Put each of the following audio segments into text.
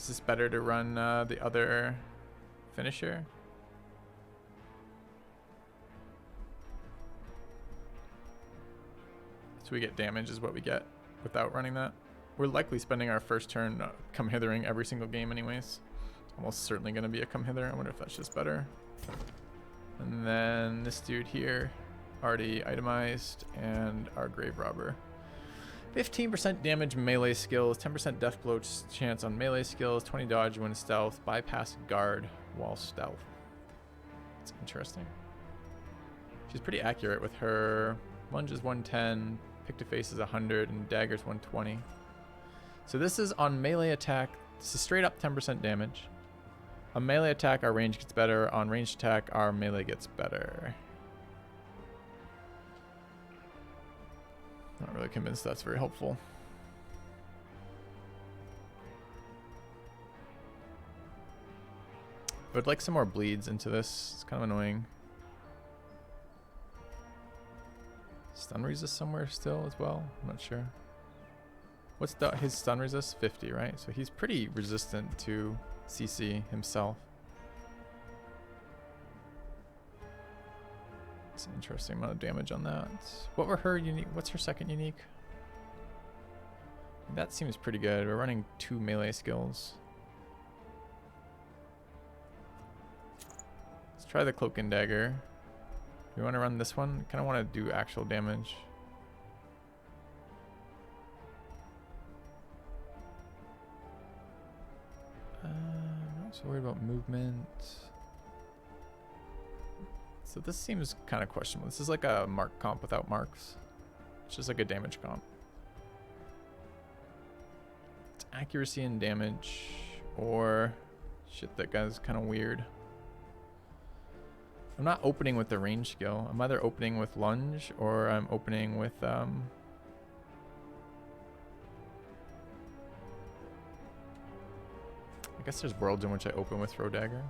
Is this better to run the other finisher? So we get damage is what we get without running that. We're likely spending our first turn come hithering every single game anyways. Almost certainly going to be a come hither. I wonder if that's just better. And then this dude here, already itemized, and our grave robber. 15% damage melee skills, 10% death blow chance on melee skills, 20 dodge when stealth, bypass guard while stealth. That's interesting. She's pretty accurate with her lunge is 110, pick to face is 100, and dagger's 120. So this is on melee attack. This is straight up 10% damage. On melee attack, our range gets better. On ranged attack, our melee gets better. Not really convinced that's very helpful. I would like some more bleeds into this. It's kind of annoying. Stun resist somewhere still as well? I'm not sure. What's his stun resist? 50, right? So he's pretty resistant to CC himself. It's an interesting amount of damage on that. What were her unique? What's her second unique? That seems pretty good. We're running 2 melee skills. Let's try the cloak and dagger. We want to run this one. Kind of want to do actual damage. I'm not so worried about movement. So this seems kind of questionable. This is like a mark comp without marks. It's just like a damage comp. It's accuracy and damage, or shit, that guy's kind of weird. I'm not opening with the range skill. I'm either opening with lunge or I'm opening with I guess there's worlds in which I open with throw dagger.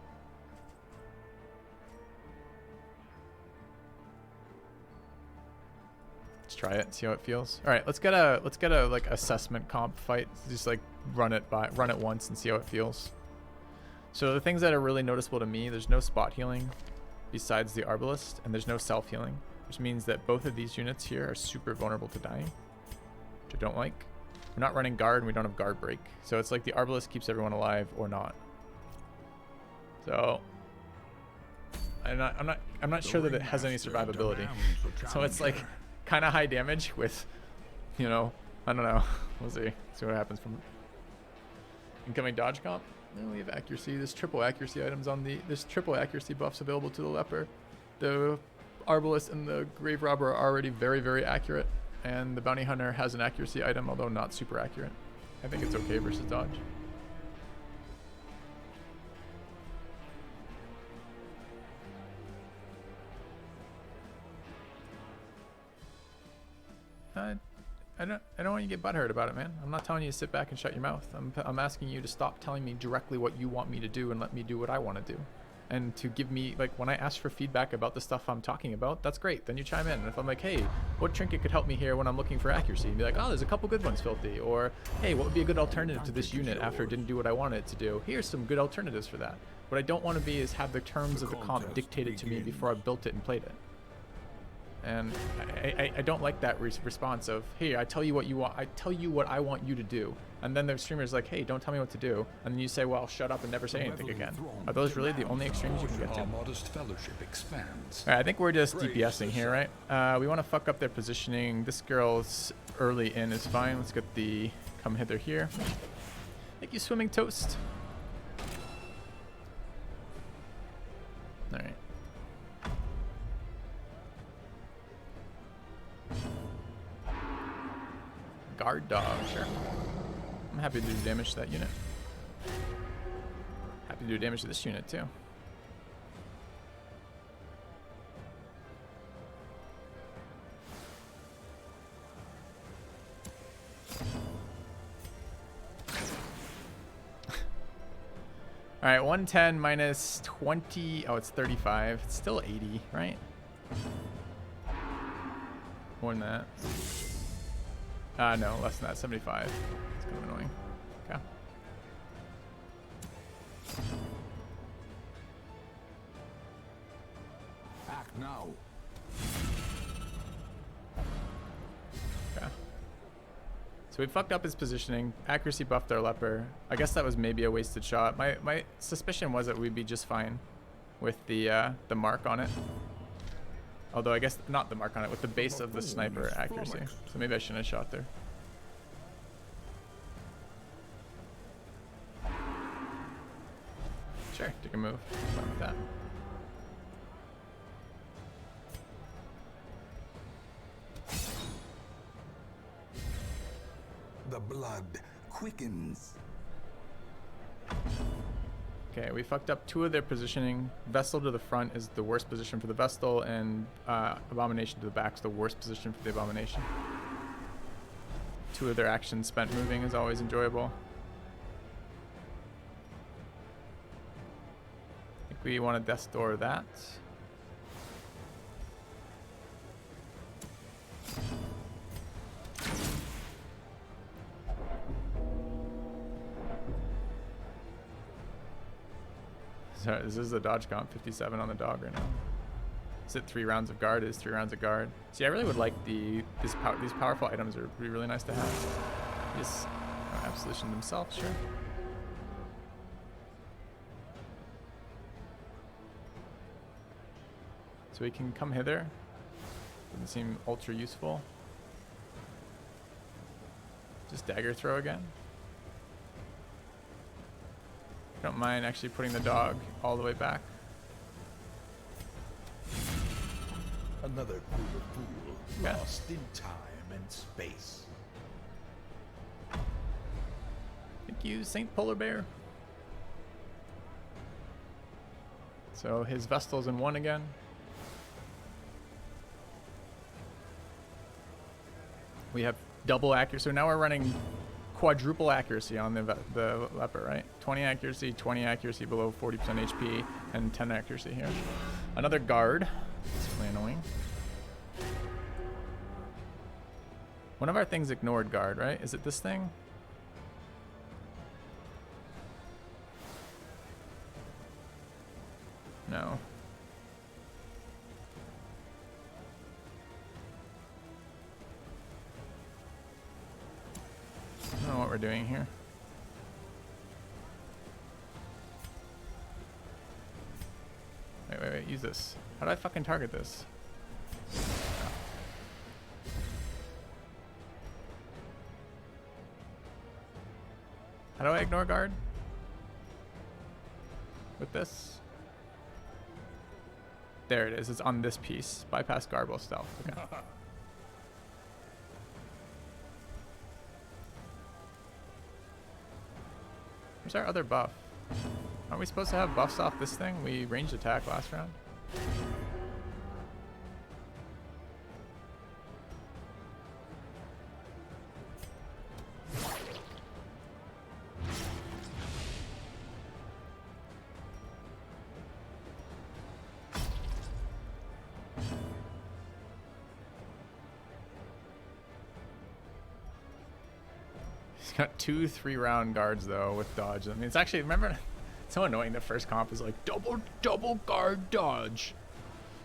Let's try it, see how it feels. All right, let's get a like assessment comp fight. Just like run it once and see how it feels. So the things that are really noticeable to me, there's no spot healing besides the Arbalist, and there's no self-healing, which means that both of these units here are super vulnerable to dying, which I don't like. We're not running guard, and we don't have guard break, so it's like the Arbalist keeps everyone alive or not. So I'm not sure that it has any survivability. So it's like kind of high damage with, you know, I don't know. We'll see what happens from incoming dodge comp. Then we have accuracy. There's triple accuracy items on there's triple accuracy buffs available to the leper. The Arbalist and the grave robber are already very, very accurate, and the bounty hunter has an accuracy item, although not super accurate. I think it's okay versus dodge. I don't want you to get butthurt about it, man. I'm not telling you to sit back and shut your mouth. I'm asking you to stop telling me directly what you want me to do and let me do what I want to do. And to give me, like, when I ask for feedback about the stuff I'm talking about, that's great. Then you chime in. And if I'm like, hey, what trinket could help me here when I'm looking for accuracy? You'd be like, oh, there's a couple good ones, Filthy. Or, hey, what would be a good alternative to this unit after it didn't do what I wanted it to do? Here's some good alternatives for that. What I don't want to be is have the terms of the comp dictated to me before I built it and played it. And I don't like that response of, hey, I tell you what you want, I tell you what I want you to do. And then the streamer's like, hey, don't tell me what to do. And then you say, well, shut up and never say anything again. Are those really the only extremes you can get to? Alright, I think we're just DPSing here, right? We want to fuck up their positioning. This girl's early in is fine. Let's get the come hither here. Thank you, Swimming Toast. Alright. Guard dog, sure. I'm happy to do damage to that unit. Happy to do damage to this unit too. Alright, 110 minus 20. Oh, it's 35. It's still 80, right? More than that. No, less than that, 75. It's kind of annoying. Okay. now. Okay. So we fucked up his positioning. Accuracy buffed our leper. I guess that was maybe a wasted shot. My suspicion was that we'd be just fine with the mark on it. Although I guess not the mark on it, with the base of the sniper accuracy. So maybe I shouldn't have shot there. Sure, take a move. Fine with that. The blood quickens. Okay, we fucked up 2 of their positioning. Vestal to the front is the worst position for the Vestal, and Abomination to the back is the worst position for the Abomination. 2 of their actions spent moving is always enjoyable. I think we want to Death Door that. So this is the dodge comp, 57 on the dog right now. Is it 3 rounds of guard? It is 3 rounds of guard. See, I really would like these powerful items are really nice to have. Just absolution themselves, sure. So we can come hither. Doesn't seem ultra useful. Just dagger throw again. Don't mind actually putting the dog all the way back. Another pool of fool, Yeah. lost in time and space. Thank you, Saint Polar Bear. So his Vestal's in 1 again. We have double accuracy. So now we're running quadruple accuracy on the leper, right? 20 accuracy below 40% HP, and 10 accuracy here. Another guard. It's really annoying. One of our things ignored guard, right? Is it this thing? No. I don't know what we're doing here. Wait, use this. How do I fucking target this? Oh. How do I ignore guard? With this? There it is, it's on this piece. Bypass Garble stealth, okay. Where's our other buff? Aren't we supposed to have buffs off this thing? We ranged attack last round. He's got 2 3-round guards though with dodge. I mean, it's actually, remember, it's so annoying. The first comp is like double guard dodge.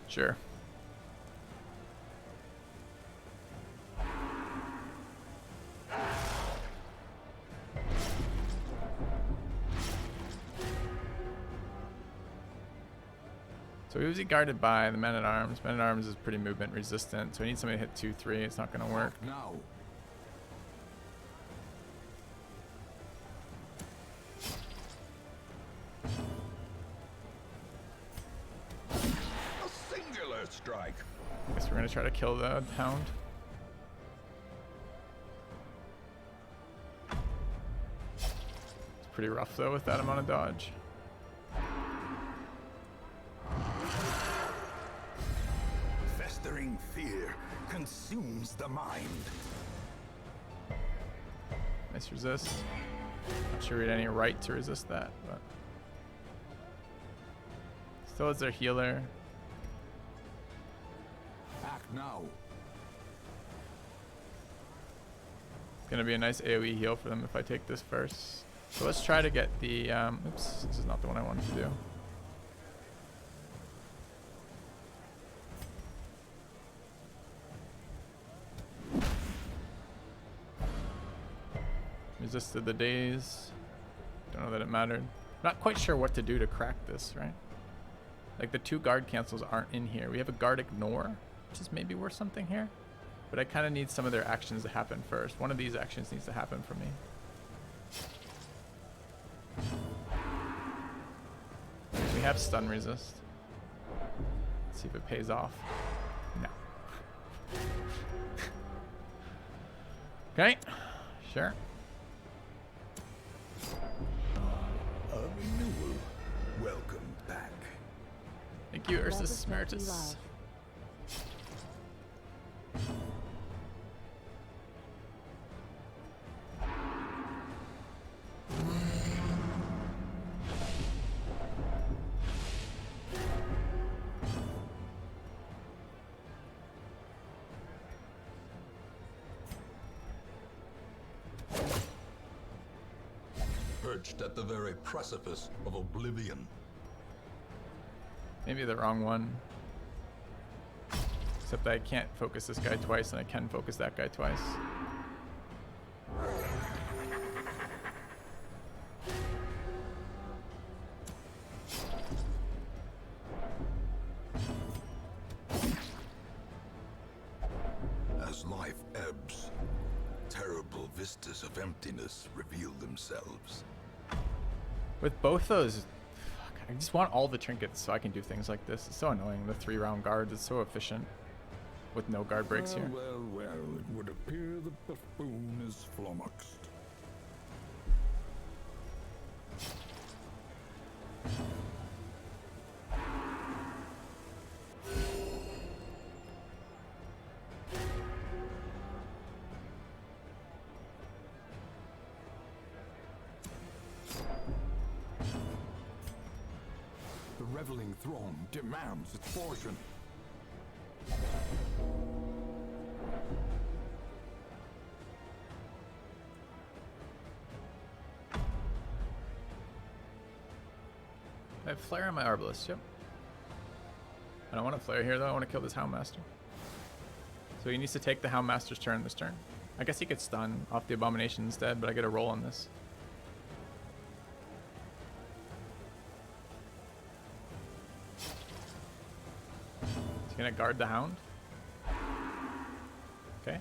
Sure. So he was guarded by the Men-at-Arms. Men-at-Arms is pretty movement resistant, so we need somebody to hit 2-3. It's not going to work. Now. A singular strike. I guess we're going to try to kill the hound. It's pretty rough though with that amount of dodge. Festering fear consumes the mind. Nice resist. Not sure we had any right to resist that, but still is their healer. Act now. It's gonna be a nice AoE heal for them if I take this first. So let's try to get the oops, this is not the one I wanted to do. Resisted the daze. Don't know that it mattered. Not quite sure what to do to crack this, right? Like the 2 guard cancels aren't in here. We have a guard ignore, which is maybe worth something here. But I kind of need some of their actions to happen first. One of these actions needs to happen for me. We have stun resist. Let's see if it pays off. No. Okay, sure. A renewal. Welcome back. Thank you, Ursus Emeritus. Perched at the very precipice of oblivion. Maybe the wrong one. Except that I can't focus this guy twice and I can focus that guy twice. As life ebbs, terrible vistas of emptiness reveal themselves. With both those, fuck, I just want all the trinkets so I can do things like this. It's so annoying, the 3-round guards. It's so efficient with no guard breaks here. Well, it would appear the buffoon is flummoxed. The reveling throng demands its portion. I have flare on my Arbalest, yep. I don't want to flare here though, I want to kill this Houndmaster. So he needs to take the Houndmaster's turn this turn. I guess he could stun off the Abomination instead, but I get a roll on this. He's gonna guard the Hound. Okay,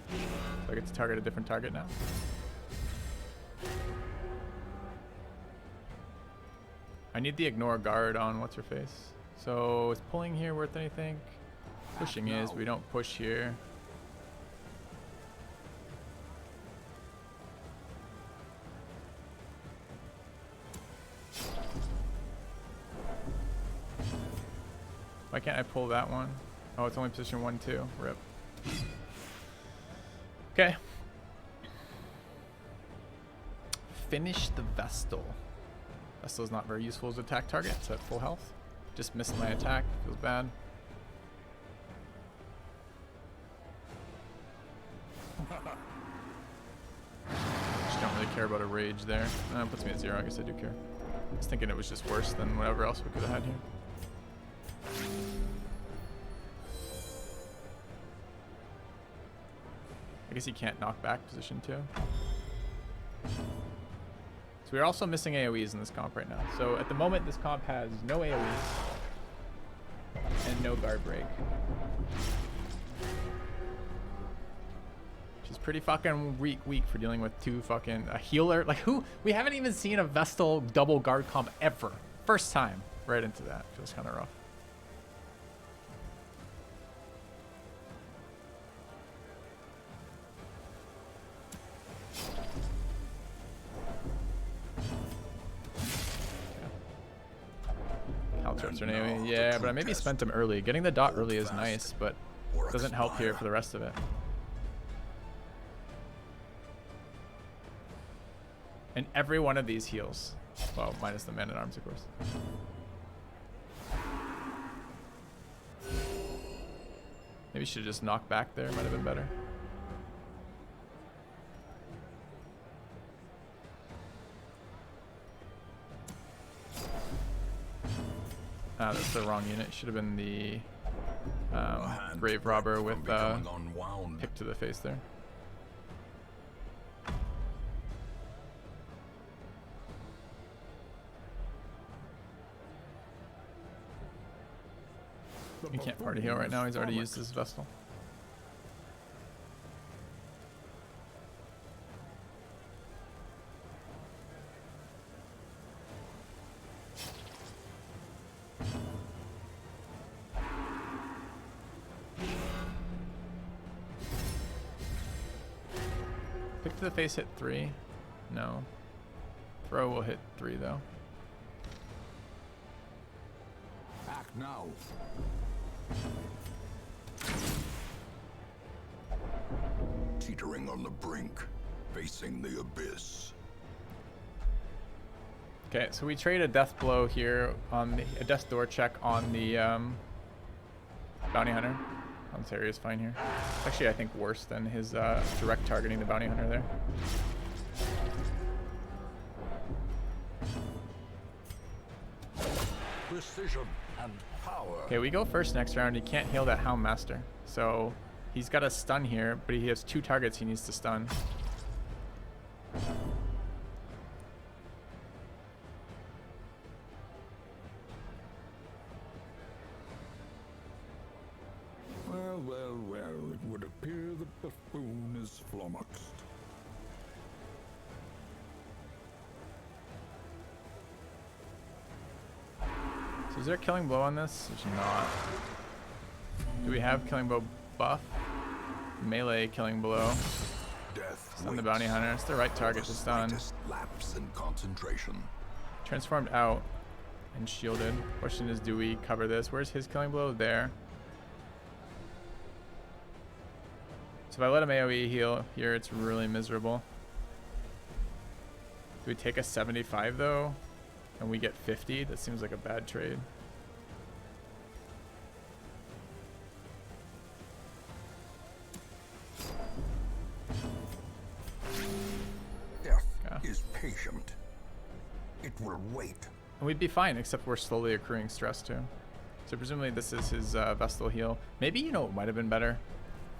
so I get to target a different target now. I need the ignore guard on what's her face. So is pulling here worth anything? Pushing is, we don't push here. Why can't I pull that one? Oh, it's only position 1, 2. Rip. Okay. Finish the Vestal. Vestal's not very useful as an attack target. It's at full health. Just missed my attack. Feels bad. Just don't really care about a rage there. It puts me at 0. I guess I do care. I was thinking it was just worse than whatever else we could have had here. I guess he can't knock back position 2. So we're also missing AoEs in this comp right now. So at the moment, this comp has no AoEs and no guard break. Which is pretty fucking weak for dealing with a healer. Like who? We haven't even seen a Vestal double guard comp ever. First time right into that. Feels kind of rough. Yeah, but I maybe spent them early. Getting the dot early is nice, but doesn't help here for the rest of it. And every one of these heals. Well, minus the Man-at-Arms, of course. Maybe should just knock back there. Might have been better. Ah, that's the wrong unit. Should have been the Grave Robber with pick to the face there. The He can't party heal buffoon right is now. He's already used flummoxed. his Vestal. Pick to the face hit 3. No. Throw will hit 3 though. Act now. Teetering on the brink, facing the abyss. Okay, so we trade a death blow here on a death door check on the bounty hunter. Ontario is fine here. Actually, I think worse than his direct targeting the bounty hunter there. Precision and power. Okay, we go first next round. He can't heal that Hound Master. So he's got a stun here, but he has 2 targets he needs to stun. Well, well, well, it would appear the buffoon is flummoxed. So is there a killing blow on this? There's not. Do we have killing blow buff? Melee killing blow. Death Stun the bounty hunter. It's the right target to stun. Lapse in concentration. Transformed out and shielded. Question is, do we cover this? Where's his killing blow? There. So if I let him AoE heal here, it's really miserable. Do we take a 75 though? And we get 50? That seems like a bad trade. Death Yeah. is patient. It will wait. And we'd be fine, except we're slowly accruing stress too. So presumably this is his Vestal heal. Maybe, you know, it might have been better.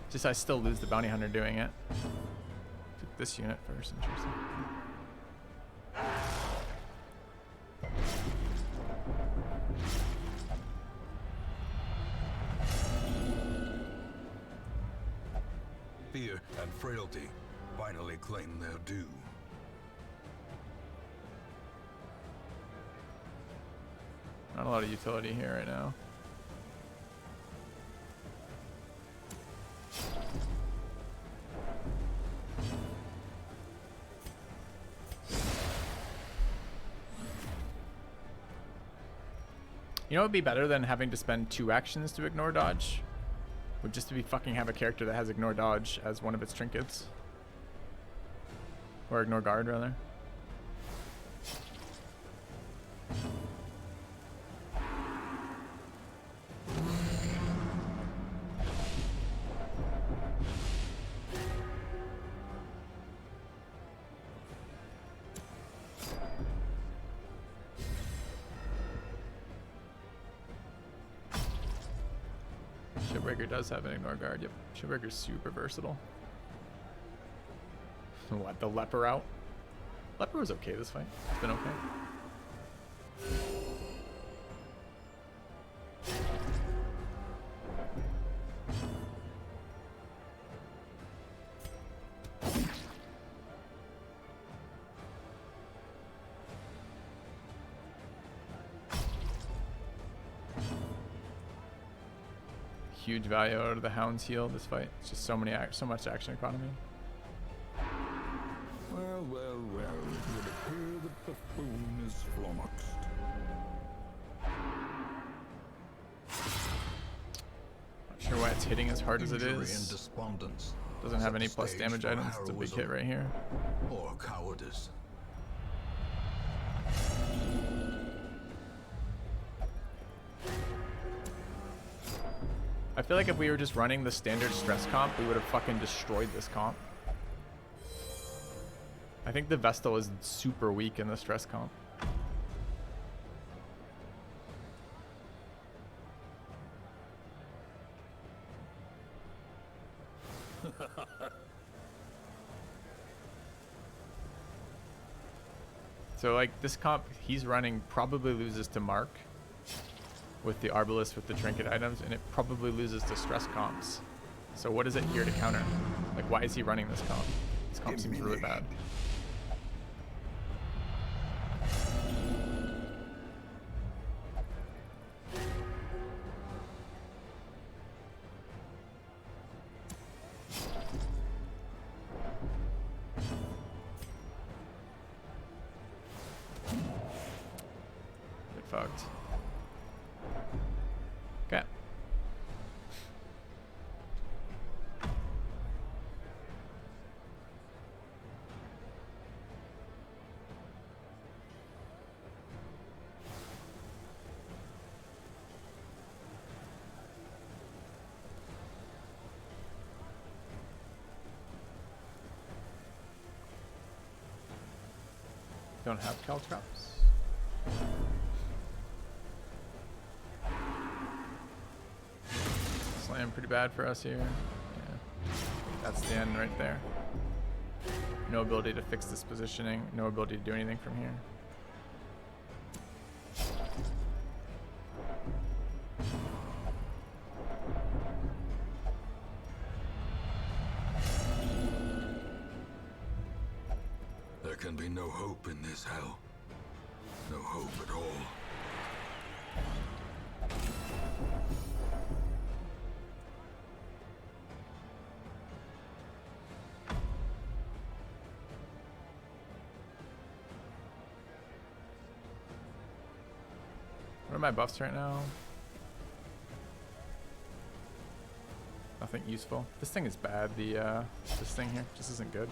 Just I still lose the bounty hunter doing it. Took this unit first, interesting. Fear and frailty finally claim their due. Not a lot of utility here right now. You know what would be better than having to spend 2 actions to ignore dodge? Would just to be fucking have a character that has ignore dodge as one of its trinkets. Or ignore guard, rather. Shipbreaker does have an ignore guard. Yep, Shipbreaker's super versatile. What, the leper out? Leper was okay this fight. It's been okay. Huge value out of the Hound's heal this fight. It's just so much action economy. Well, well, well, it would appear the buffoon is flummoxed. Not sure why it's hitting as hard as it Injury and is. despondence. Doesn't have Set any the plus stage damage for items. It's a big hit heroism right here. Or cowardice. I feel like if we were just running the standard stress comp, we would have fucking destroyed this comp. I think the Vestal is super weak in the stress comp. So like this comp he's running probably loses to Mark. with the Arbalest with the trinket items, and it probably loses to stress comps. So what is it here to counter? Like, why is he running this comp? This comp seems really bad. Get fucked. Okay. Don't have Caltrops. Slam pretty bad for us here. Yeah. That's the end right there. No ability to fix this positioning. No ability to do anything from here. There can be no hope in this hell. No hope at all. What are my buffs right now? Nothing useful. This thing is bad. This thing here just isn't good.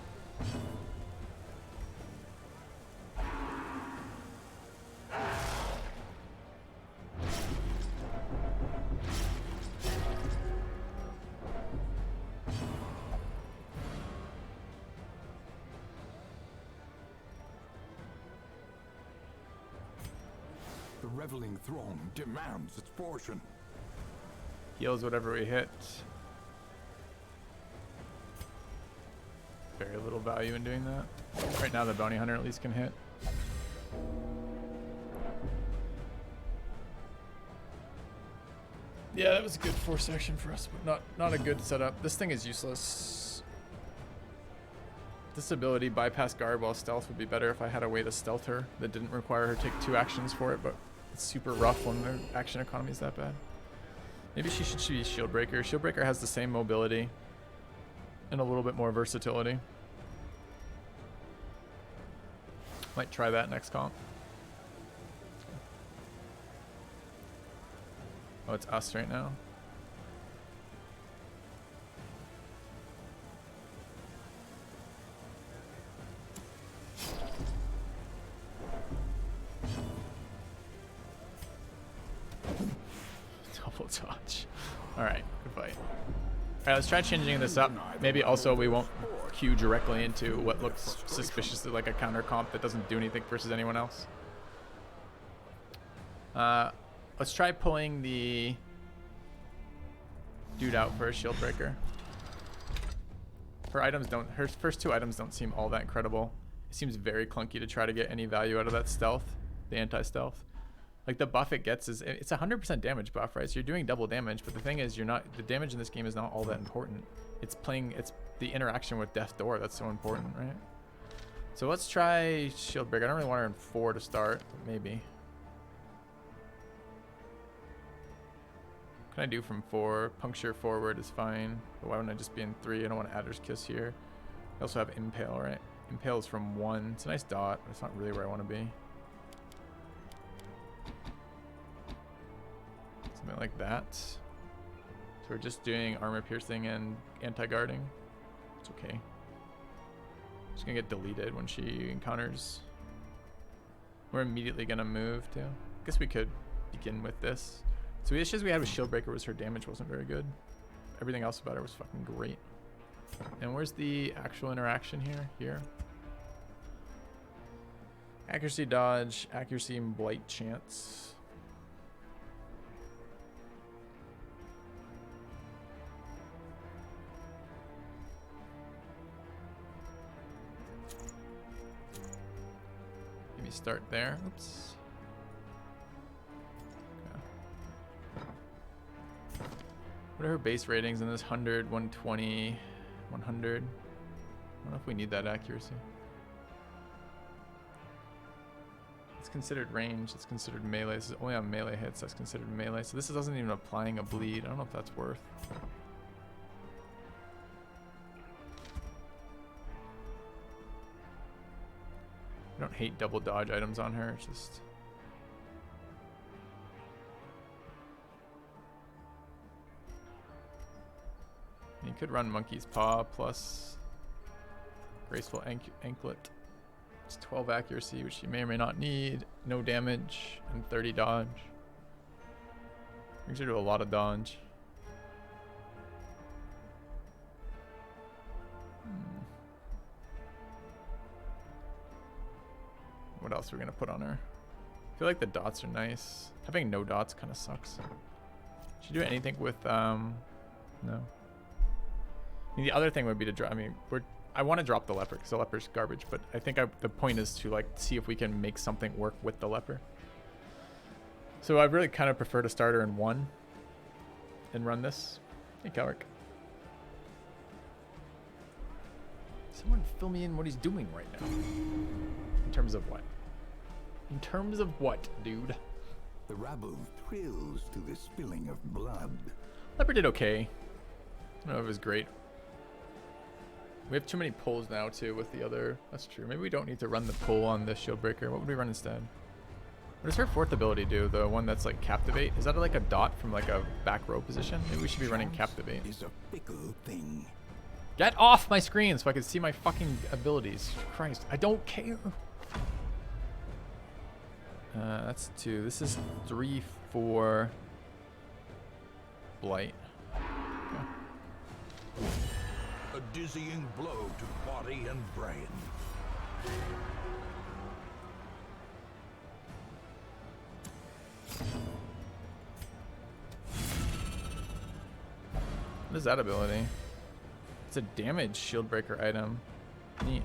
The reveling throng demands its portion. Heals whatever we hit. Very little value in doing that. Right now the bounty hunter at least can hit. Yeah, that was a good force action for us, but not a good setup. This thing is useless. This ability, bypass guard while stealth, would be better if I had a way to stealth her that didn't require her to take 2 actions for it, but it's super rough when the action economy is that bad. Maybe she should be Shieldbreaker. Shieldbreaker has the same mobility and a little bit more versatility. Might try that next comp. Oh, it's us right now. Double dodge. Alright, good fight. Alright, let's try changing this up. Maybe also we won't queue directly into what looks suspiciously like a counter comp that doesn't do anything versus anyone else. Let's try pulling the dude out for a shield breaker. Her first 2 items don't seem all that incredible. It seems very clunky to try to get any value out of that stealth, the anti-stealth. Like the buff it gets is, it's 100% damage buff, right? So you're doing double damage, but the thing is the damage in this game is not all that important. It's the interaction with Death Door that's so important, right? So let's try shield breaker. I don't really want her in 4 to start, but maybe. What can I do from 4? Puncture forward is fine. But why wouldn't I just be in 3? I don't want Adder's Kiss here. I also have Impale, right? Impale is from 1. It's a nice dot, but it's not really where I want to be. Something like that. So we're just doing armor piercing and anti-guarding. It's okay. She's gonna get deleted when she encounters. We're immediately gonna move too. I guess we could begin with this. So the issues we had with Shieldbreaker was her damage wasn't very good. Everything else about her was fucking great. And where's the actual interaction here? Here. Accuracy dodge, accuracy and blight chance. Maybe start there. Oops. What are her base ratings in this? 100, 120, 100. I don't know if we need that accuracy. It's considered range. It's considered melee. This is only on melee hits. That's considered melee. So this doesn't even applying a bleed. I don't know if that's worth. I don't hate double dodge items on her. It's just... You could run Monkey's Paw plus Graceful Anklet. It's 12 accuracy, which you may or may not need. No damage and 30 dodge. Brings her to a lot of dodge. What else are we gonna put on her? I feel like the dots are nice. Having no dots kind of sucks. Should you do anything with no? I mean, the other thing would be to drop. I mean, I want to drop the leper because the leper's garbage, but I think the point is to like see if we can make something work with the leper. So I really kind of prefer to start her in 1 and run this. Hey, Calric. Someone fill me in what he's doing right now. In terms of what? In terms of what, dude? The rabble thrills to the spilling of blood. Leper did okay. I don't know if it was great. We have too many pulls now too with the other. That's true. Maybe we don't need to run the pull on the shield breaker. What would we run instead? What does her 4th ability do? The one that's like captivate? Is that like a dot from like a back row position? Maybe we should be running captivate. Is a fickle thing. Get off my screen so I can see my fucking abilities. Christ, I don't care. That's 2. This is 3, 4. Blight. Okay. A dizzying blow to body and brain. What is that ability? It's a damage shield breaker item. Neat.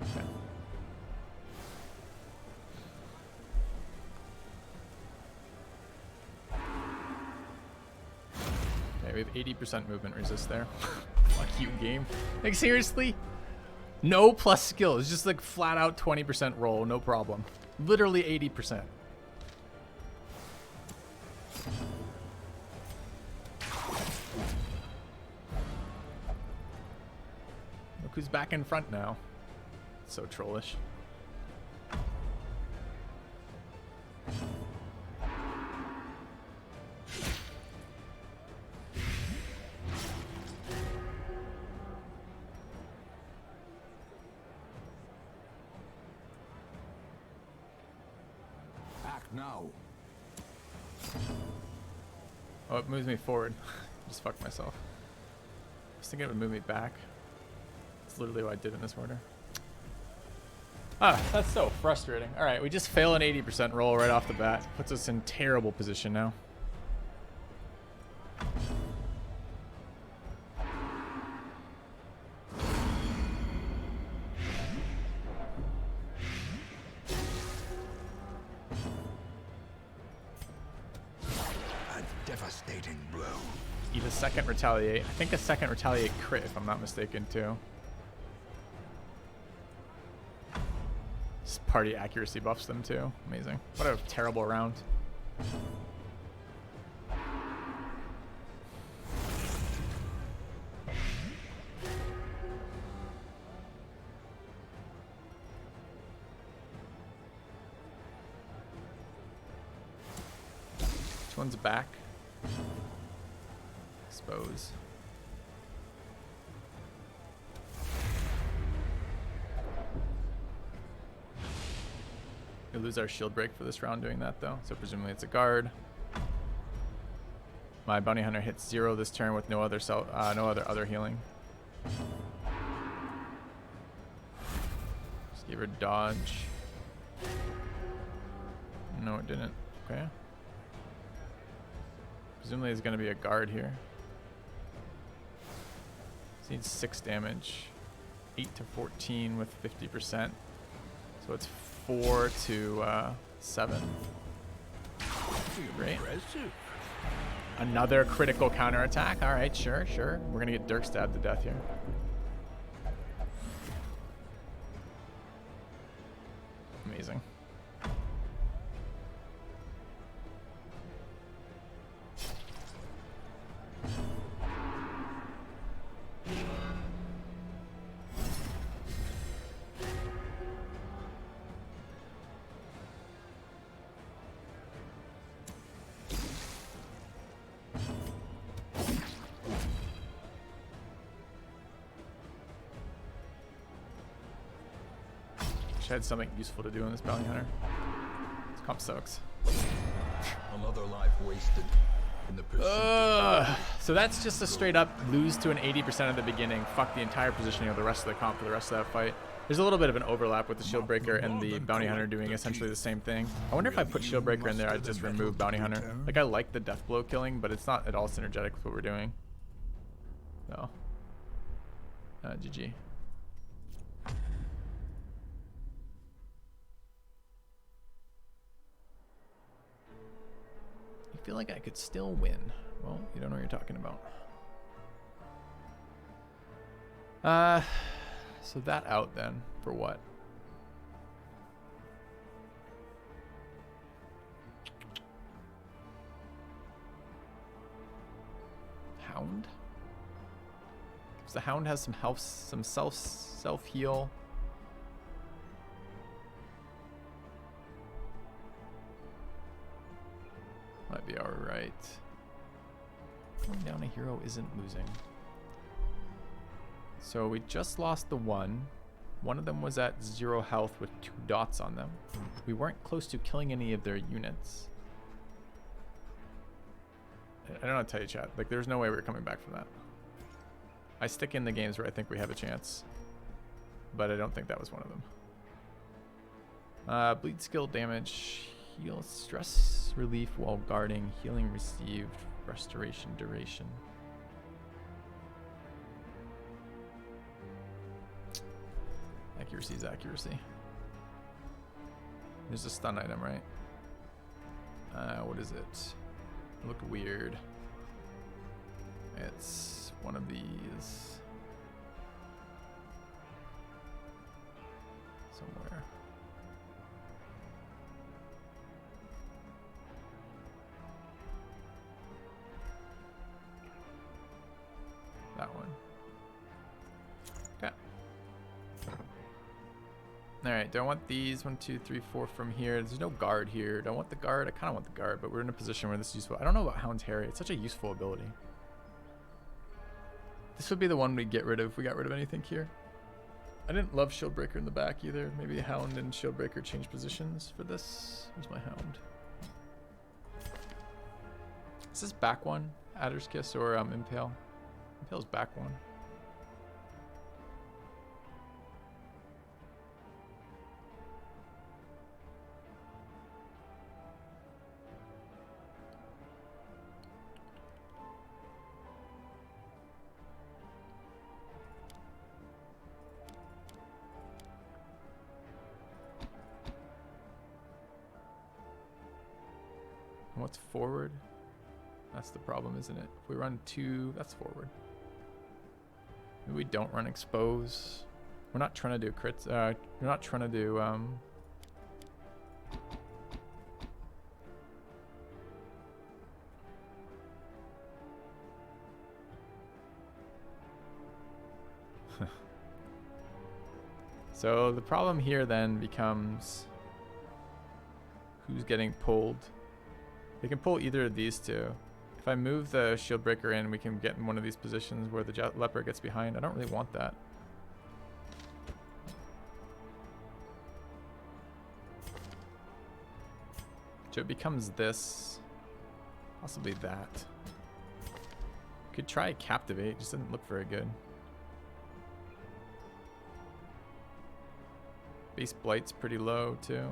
Okay. Okay, we have 80% movement resist there. Fuck you, game. Like, seriously? No plus skill. It's just like flat out 20% roll, no problem. Literally 80%. Look who's back in front now. So trollish. Act now. Oh, it moves me forward. Just fucked myself. I was thinking it would move me back. That's literally what I did in this order. Ah, that's so frustrating. All right, we just fail an 80% roll right off the bat. Puts us in terrible position now. A devastating blow. Eat a second retaliate. I think a second retaliate crit, if I'm not mistaken, too. This party accuracy buffs them, too. Amazing. What a terrible round. Which one's back? Expose. We lose our shield break for this round doing that though, so presumably it's a guard. My bounty hunter hits 0 this turn with no other other healing. Just gave her dodge. No, it didn't. Okay. Presumably it's going to be a guard here. This needs 6 damage. 8 to 14 with 50%. So it's 4 to 7. Great. Impressive. Another critical counterattack. All right, sure, sure. We're gonna get Dirk stabbed to death here. Amazing. I had something useful to do in this bounty hunter. This comp sucks. Another life wasted in the pursuit. So that's just a straight up lose to an 80% at the beginning. Fuck the entire positioning of the rest of the comp for the rest of that fight. There's a little bit of an overlap with the shield breaker and the bounty hunter doing essentially the same thing. I wonder if I put shield breaker in there, I'd just remove bounty hunter. Like, I like the death blow killing, but it's not at all synergetic with what we're doing. So, GG. I feel like I could still win. Well, you don't know what you're talking about. So that out then, for what? Hound? Because the Hound has some health, some self heal. Might be alright. Going down a hero isn't losing. So we just lost the one. One of them was at 0 health with 2 dots on them. We weren't close to killing any of their units. I don't know how to tell you, chat. Like, there's no way we're coming back from that. I stick in the games where I think we have a chance. But I don't think that was one of them. Bleed skill damage. Heal stress relief while guarding. Healing received. Restoration duration. Accuracy is accuracy. There's a stun item, right? What is it? Look weird. It's one of these. Somewhere. That one. Okay. Alright, do I want these? 1, 2, 3, 4 from here. There's no guard here. Do I want the guard? I kind of want the guard, but we're in a position where this is useful. I don't know about Hound's Harry. It's such a useful ability. This would be the one we'd get rid of if we got rid of anything here. I didn't love Shieldbreaker in the back either. Maybe Hound and Shieldbreaker change positions for this. Where's my Hound? Is this back one? Adder's Kiss or Impale? Impale's back one. And what's forward? That's the problem, isn't it? If we run 2, that's forward. Maybe we don't run expose. We're not trying to do crits. We're not trying to do So the problem here then becomes who's getting pulled. They can pull either of these two. If I move the shield breaker in, we can get in one of these positions where the leper gets behind. I don't really want that. So it becomes this, possibly that. Could try captivate, just didn't look very good. Base blight's pretty low too.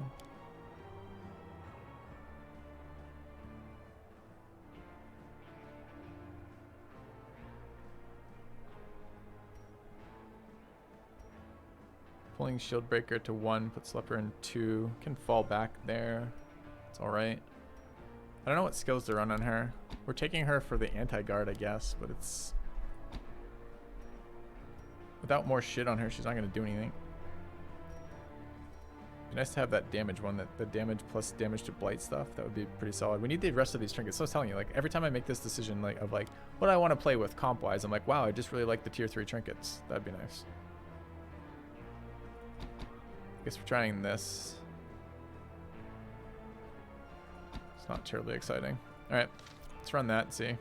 Pulling shield breaker to 1, puts leper in 2. Can fall back there. It's alright. I don't know what skills to run on her. We're taking her for the anti-guard, I guess, but it's... Without more shit on her, she's not going to do anything. It'd be nice to have that damage one, that the damage plus damage to blight stuff. That would be pretty solid. We need the rest of these trinkets. So I was telling you, like, every time I make this decision, like, of like, what I want to play with comp-wise, I'm like, wow, I just really like the tier 3 trinkets. That'd be nice. I guess we're trying this. It's not terribly exciting. All right, let's run that and see.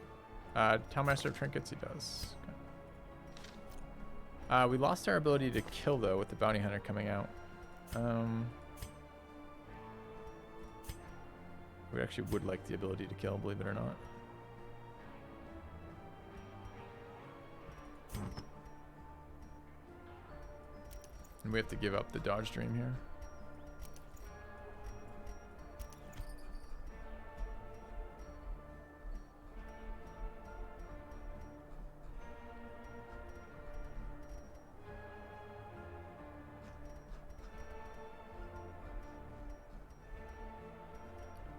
Townmaster of Trinkets, he does. Okay. We lost our ability to kill, though, with the Bounty Hunter coming out. We actually would like the ability to kill, believe it or not. And we have to give up the dodge dream here.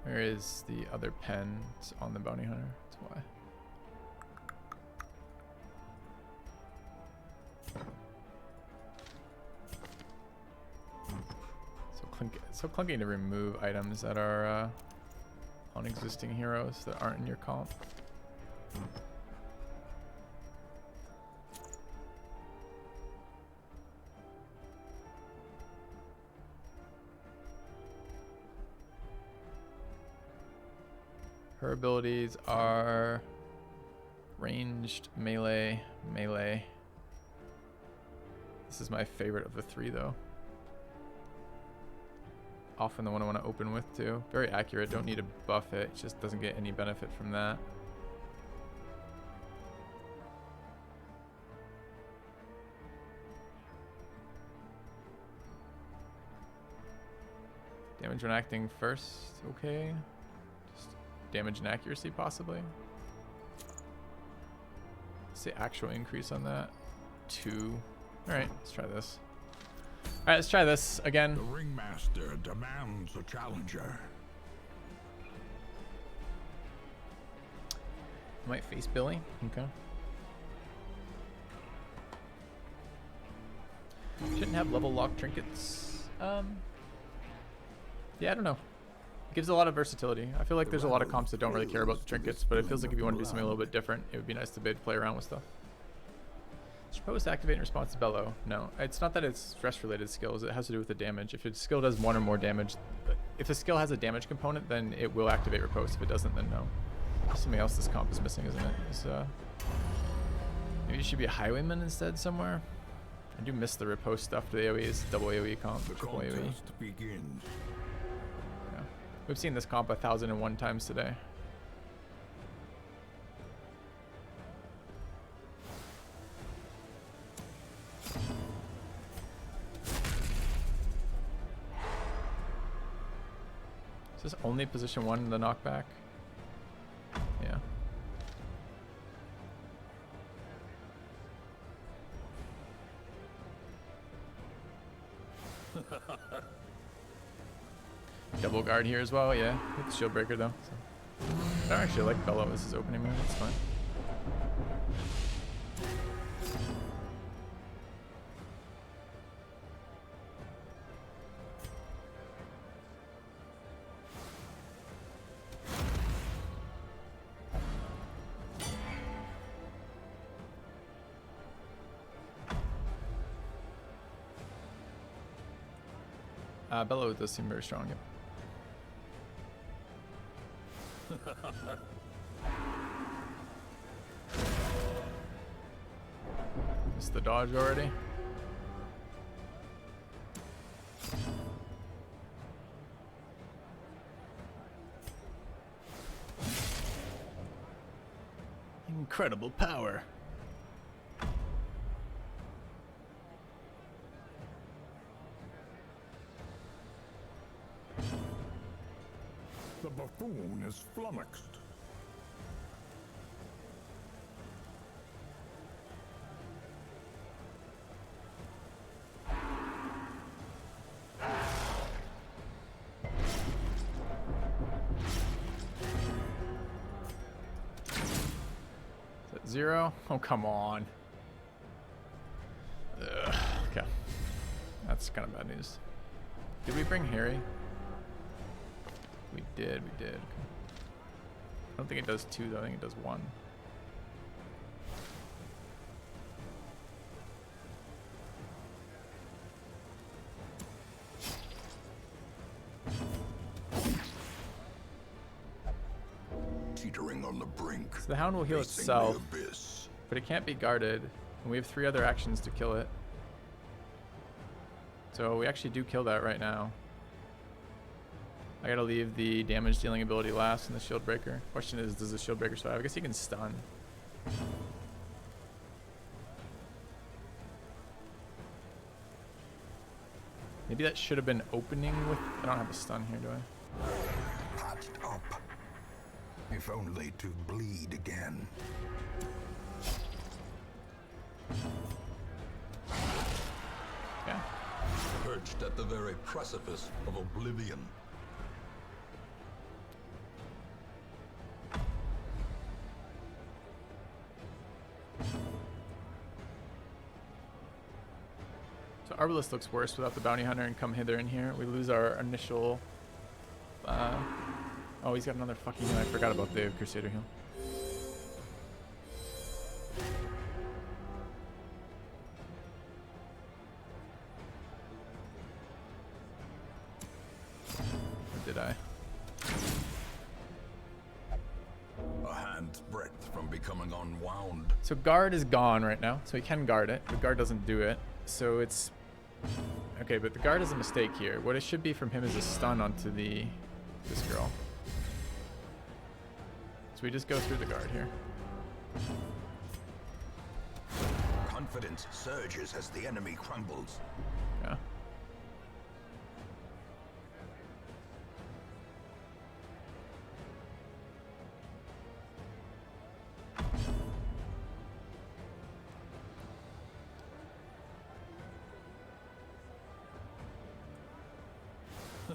Where is the other pen? It's on the Bounty Hunter. That's why. So clunky to remove items that are on existing heroes that aren't in your comp. Her abilities are ranged, melee, melee. This is my favorite of the 3, though. Often the one I want to open with, too. Very accurate, don't need to buff it. It just doesn't get any benefit from that. Damage when acting first, okay. Just damage and accuracy, possibly. Say actual increase on that. 2. Alright, let's try this. Alright, let's try this again. The ringmaster demands a challenger. Might face Billy. Okay. Shouldn't have level lock trinkets. Yeah, I don't know. It gives a lot of versatility. I feel like there's a lot of comps that don't really care about the trinkets, but it feels like if you want to do something a little bit different, it would be nice to be able to play around with stuff. Suppose to activate in response to bellow. No, it's not that it's stress-related skills. It has to do with the damage. If a skill does 1 or more damage, if a skill has a damage component, then it will activate riposte. If it doesn't, then no. Something else this comp is missing, isn't it? Is, maybe it should be a highwayman instead somewhere. I do miss the riposte stuff. The AoE is double AoE comp, triple AoE. Begins. Yeah. We've seen this comp 1,001 times today. Is this only position 1 in the knockback? Yeah. Double guard here as well, yeah. With the shield breaker though. So. I don't actually like Bellow as his opening move, it's fine. Bellow does seem very strong, yep. Is the dodge already? Incredible power. The buffoon is flummoxed. 0. Oh, come on. Ugh. Okay. That's kind of bad news. Did we bring Harry? We did. Okay. I don't think it does 2 though. I think it does 1. Teetering on the brink. So the hound will heal facing itself, the abyss. but it can't be guarded. And we have 3 other actions to kill it. So we actually do kill that right now. I gotta leave the damage dealing ability last and the shield breaker. Question is, does the shield breaker survive? I guess he can stun. Maybe that should have been opening with... I don't have a stun here, do I? Patched up. If only to bleed again. Okay. Perched at the very precipice of oblivion. So Arbalest looks worse without the bounty hunter and come hither in here. We lose our initial... oh, he's got another fucking heal. I forgot about the Crusader heal. Or did I? A hand's breadth from becoming unwound. So guard is gone right now, so he can guard it. The guard doesn't do it, so it's... Okay, but the guard is a mistake here. What it should be from him is a stun onto this girl. So we just go through the guard here. Confidence surges as the enemy crumbles. Yeah.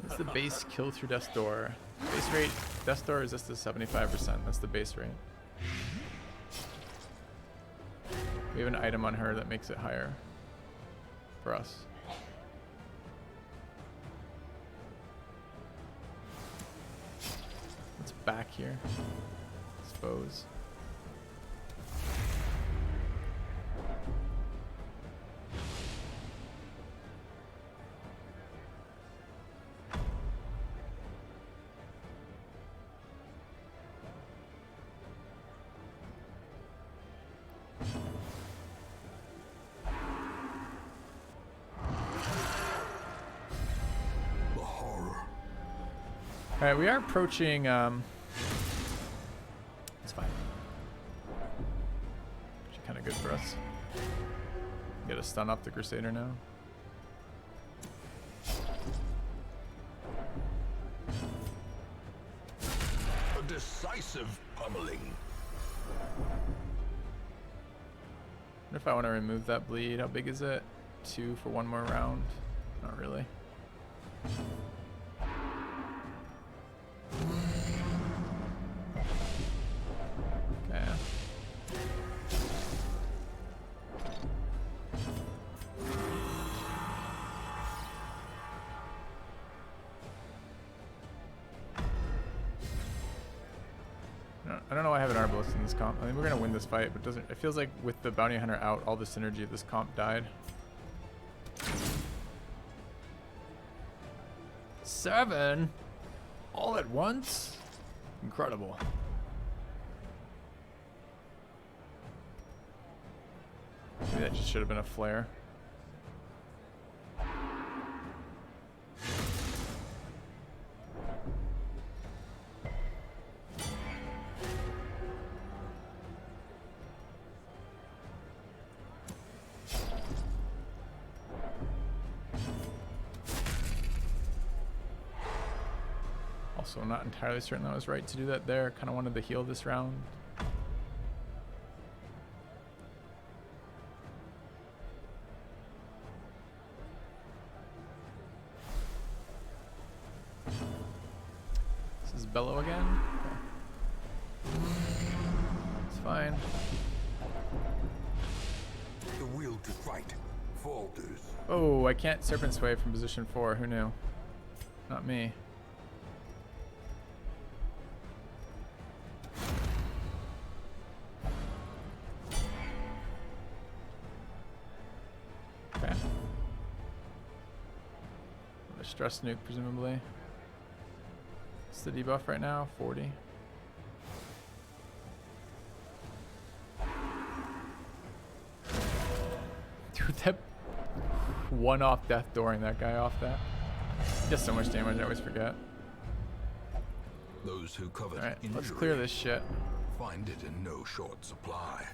That's the base kill through death's door. Base rate, death's door resist is 75%. That's the base rate. We have an item on her that makes it higher for us. It's back here. Expose. Alright, we are approaching, it's fine. Actually kind of good for us. Get a stun off the Crusader now. A decisive pummeling. Wonder if I want to remove that bleed. How big is it? 2 for 1 more round? Not really. Okay. I don't know why I have an Arbalest in this comp. I mean, we're gonna win this fight, but it feels like with the bounty hunter out, all the synergy of this comp died. 7 all at once? Incredible. Maybe that just should have been a flare. Also, I'm not entirely certain I was right to do that there. Kind of wanted to heal this round. This is Bellow again. Okay. It's fine. The will to fight falters. Oh, I can't serpent sway from position 4. Who knew? Not me. Okay. A stress nuke, presumably. What's the debuff right now? 40. Dude, that one off death dooring that guy off that. He does so much damage, I always forget. Those who covet Alright, injury let's clear this shit. find it in no short supply.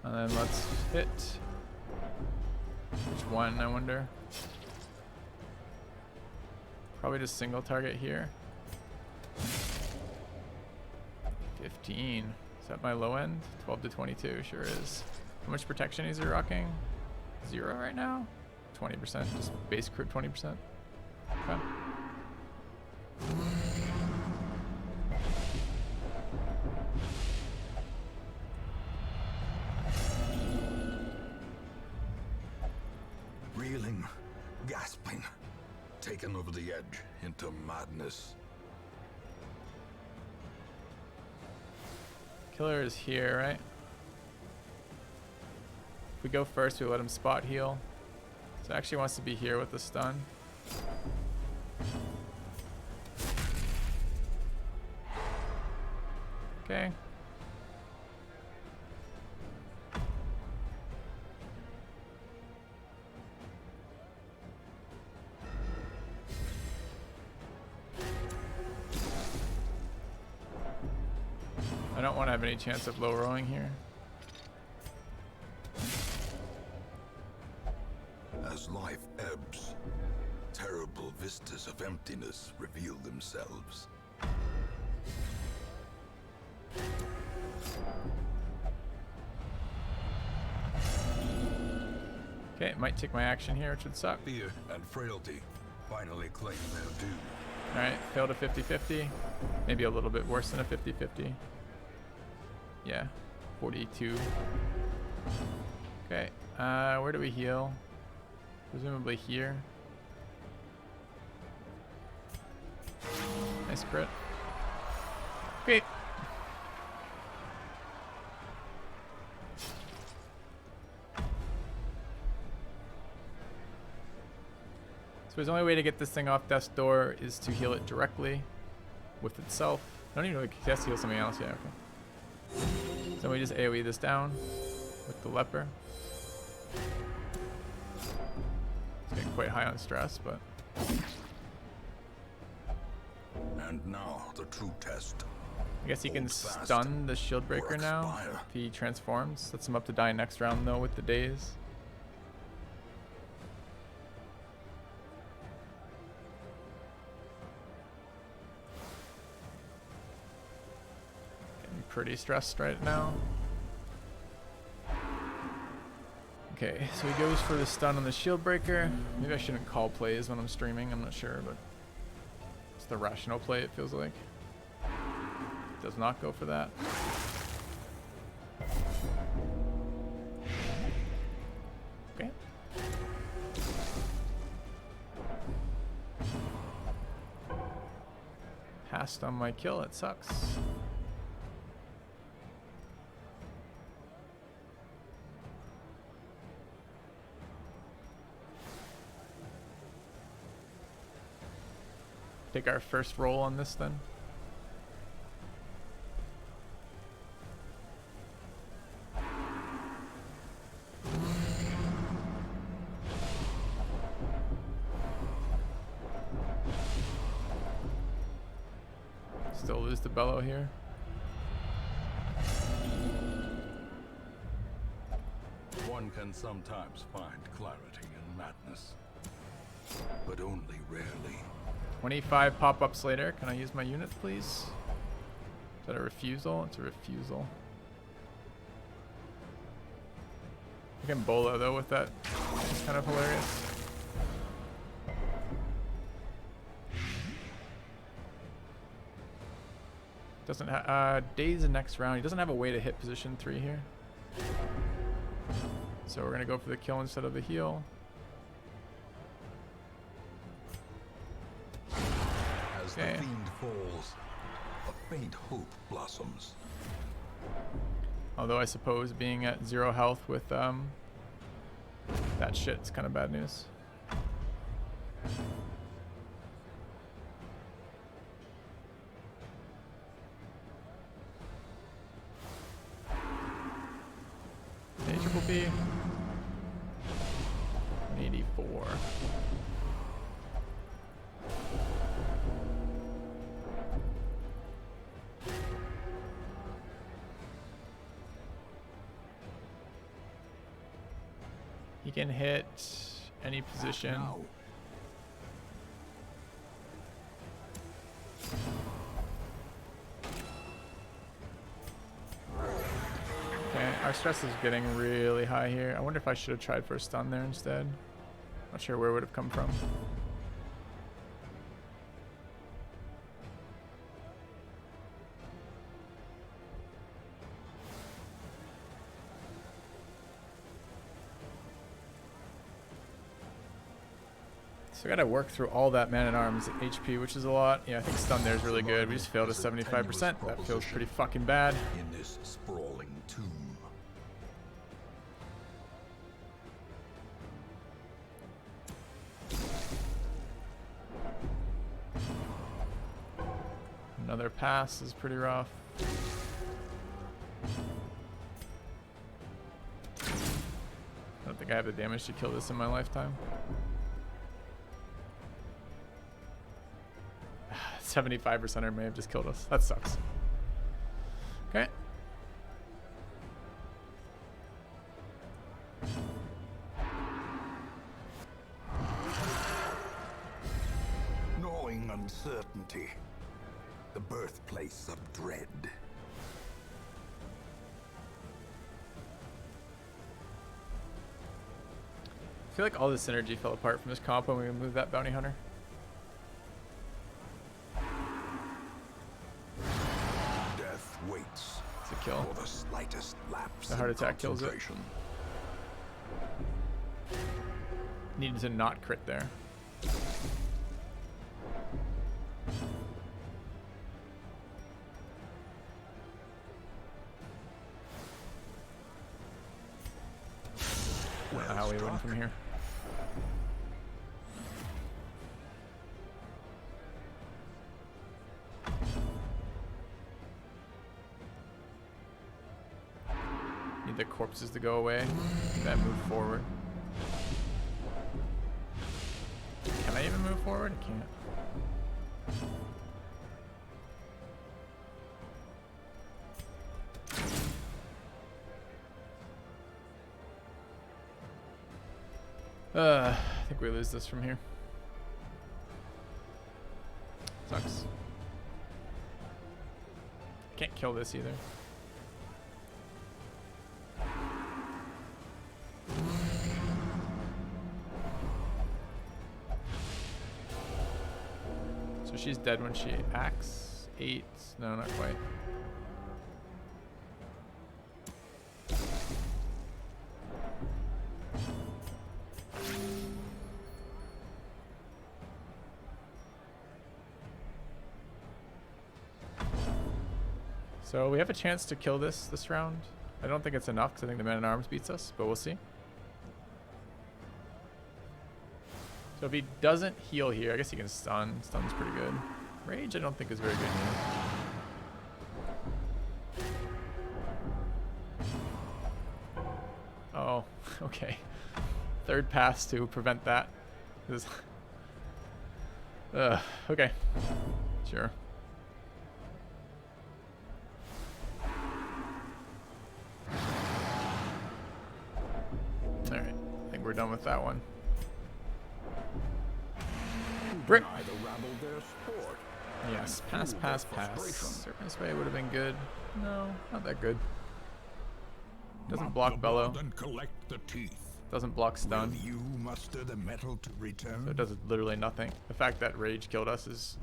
And then let's hit. Which one, I wonder? Probably just single target here. 15. Is that my low end? 12 to 22, sure is. How much protection is he rocking? 0 right now? 20%, just base crit 20%. Okay. Reeling, gasping, taken over the edge into madness. Killer is here, right? If we go first, we let him spot heal. So actually wants to be here with the stun. Okay. I don't want to have any chance of low rowing here. As life ebbs, terrible vistas of emptiness reveal themselves. Okay, it might take my action here, which would suck. Fear and frailty finally claim their due. Alright, failed a 50-50. Maybe a little bit worse than a 50-50. Yeah, 42. Okay, where do we heal? Presumably here. Nice crit. Okay. So his only way to get this thing off death's door is to heal it directly with itself. I don't even know if he has to heal something else. Yeah, okay. So we just AoE this down with the leper. It's getting quite high on stress, but... And now the true test. I guess he can Hold fast stun the shield breaker or now expire. if he transforms. Sets him up to die next round though with the daze. Getting pretty stressed right now. Okay, so he goes for the stun on the shield breaker. Maybe I shouldn't call plays when I'm streaming, I'm not sure, but it's the rational play, it feels like. Does not go for that. Okay. Passed on my kill, it sucks. Take our first roll on this then. Still lose the bellow here. One can sometimes find clarity in madness, but only rarely. 25 pop-ups later. Can I use my units, please? Is that a refusal? It's a refusal. I can bolo though with that. It's kind of hilarious. Doesn't have days the next round. He doesn't have a way to hit position 3 here. So we're gonna go for the kill instead of the heal. As Okay. the fiend falls, a faint hope blossoms. Although I suppose being at 0 health with that shit's kind of bad news. A triple B. 84. He can hit any position. Now, Okay, our stress is getting really high here. I wonder if I should have tried for a stun there instead. Not sure where it would have come from. So I gotta work through all that man-at-arms HP, which is a lot. Yeah, I think stun there is really good. We just failed at 75%. That feels pretty fucking bad. in this sprawling tomb. Another pass is pretty rough. I don't think I have the damage to kill this in my lifetime. 75% may have just killed us. That sucks. Okay. Gnawing uncertainty. The birthplace of dread. I feel like all the synergy fell apart from this comp when we moved that bounty hunter. Death waits It's a kill. for the slightest lapse. The heart in attack kills it. concentration. Needed to not crit there. I don't know how we win from here. Need the corpses to go away, then move forward. Can I even move forward? I can't. I think we lose this from here. Sucks. Can't kill this either. So she's dead when she acts. 8. No, not quite. So we have a chance to kill this round. I don't think it's enough because I think the man-at-arms beats us, but we'll see. So if he doesn't heal here, I guess he can stun. Stun's pretty good. Rage I don't think is very good here. Oh, okay. Third pass to prevent that. Okay. Sure. Alright, I think we're done with that one. Brick! Neither rabble their sport. Yes, pass, pass, pass. Serpent's Way would have been good. No, not that good. Doesn't Mop block the bellow. blood and collect the teeth. Doesn't block stun. Will you muster the metal to return? So it does literally nothing. The fact that Rage killed us is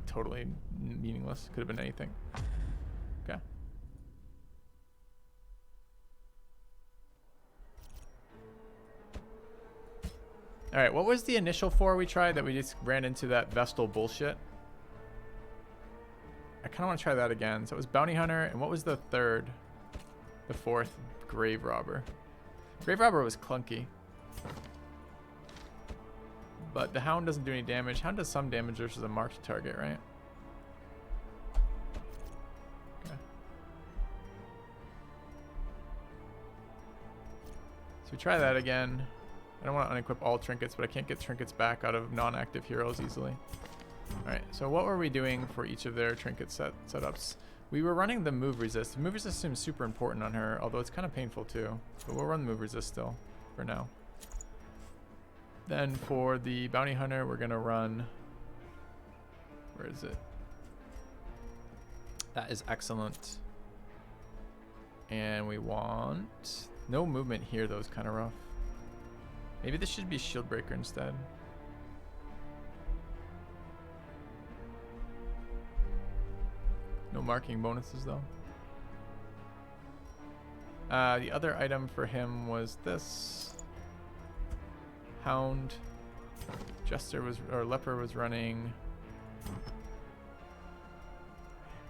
totally meaningless. Could have been anything. All right, what was the initial 4 we tried that we just ran into that Vestal bullshit? I kind of want to try that again. So it was Bounty Hunter, and what was the third? The 4th, Grave Robber. Grave Robber was clunky. But the Hound doesn't do any damage. Hound does some damage versus a marked target, right? Okay. So we try that again. I don't want to unequip all trinkets, but I can't get trinkets back out of non-active heroes easily. Alright, so what were we doing for each of their trinket setups? We were running the move resist. Move resist seems super important on her, although it's kind of painful too. But we'll run the move resist still, for now. Then for the Bounty Hunter, we're going to run... Where is it? That is excellent. And we want... No movement here, though, is kind of rough. Maybe this should be Shield Breaker instead. No marking bonuses, though. The other item for him was this. Hound. Jester was, or Leper was running.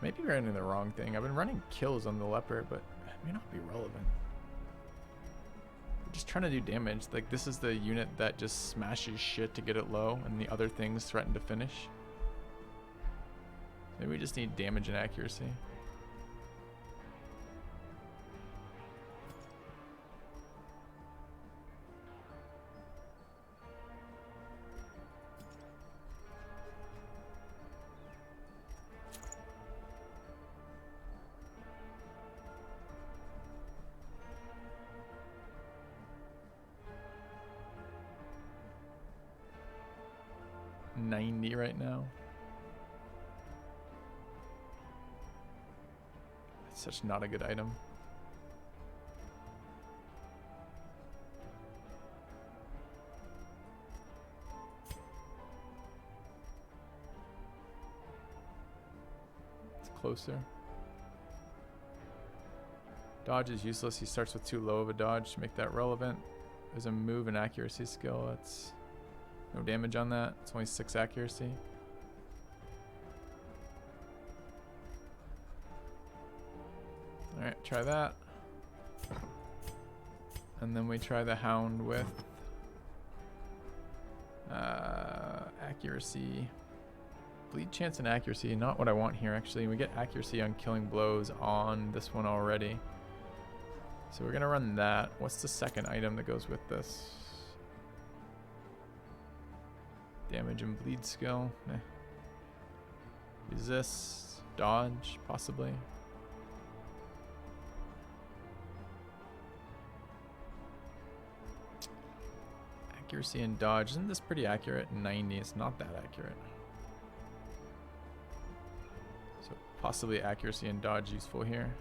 Maybe we're running the wrong thing. I've been running kills on the Leper, but it may not be relevant. We're just trying to do damage. Like, this is the unit that just smashes shit to get it low, and the other things threaten to finish. Maybe we just need damage and accuracy. $90 right now. It's such not a good item. It's closer. Dodge is useless. He starts with too low of a dodge to make that relevant. There's a move and accuracy skill. That's no damage on that. It's only 6 accuracy. Alright, try that. And then we try the Hound with accuracy. Bleed chance and accuracy, not what I want here actually. We get accuracy on killing blows on this one already. So we're gonna run that. What's the second item that goes with this? Damage and bleed skill. Eh. Resist, dodge, possibly. Accuracy and dodge. Isn't this pretty accurate? 90. It's not that accurate. So possibly accuracy and dodge useful here.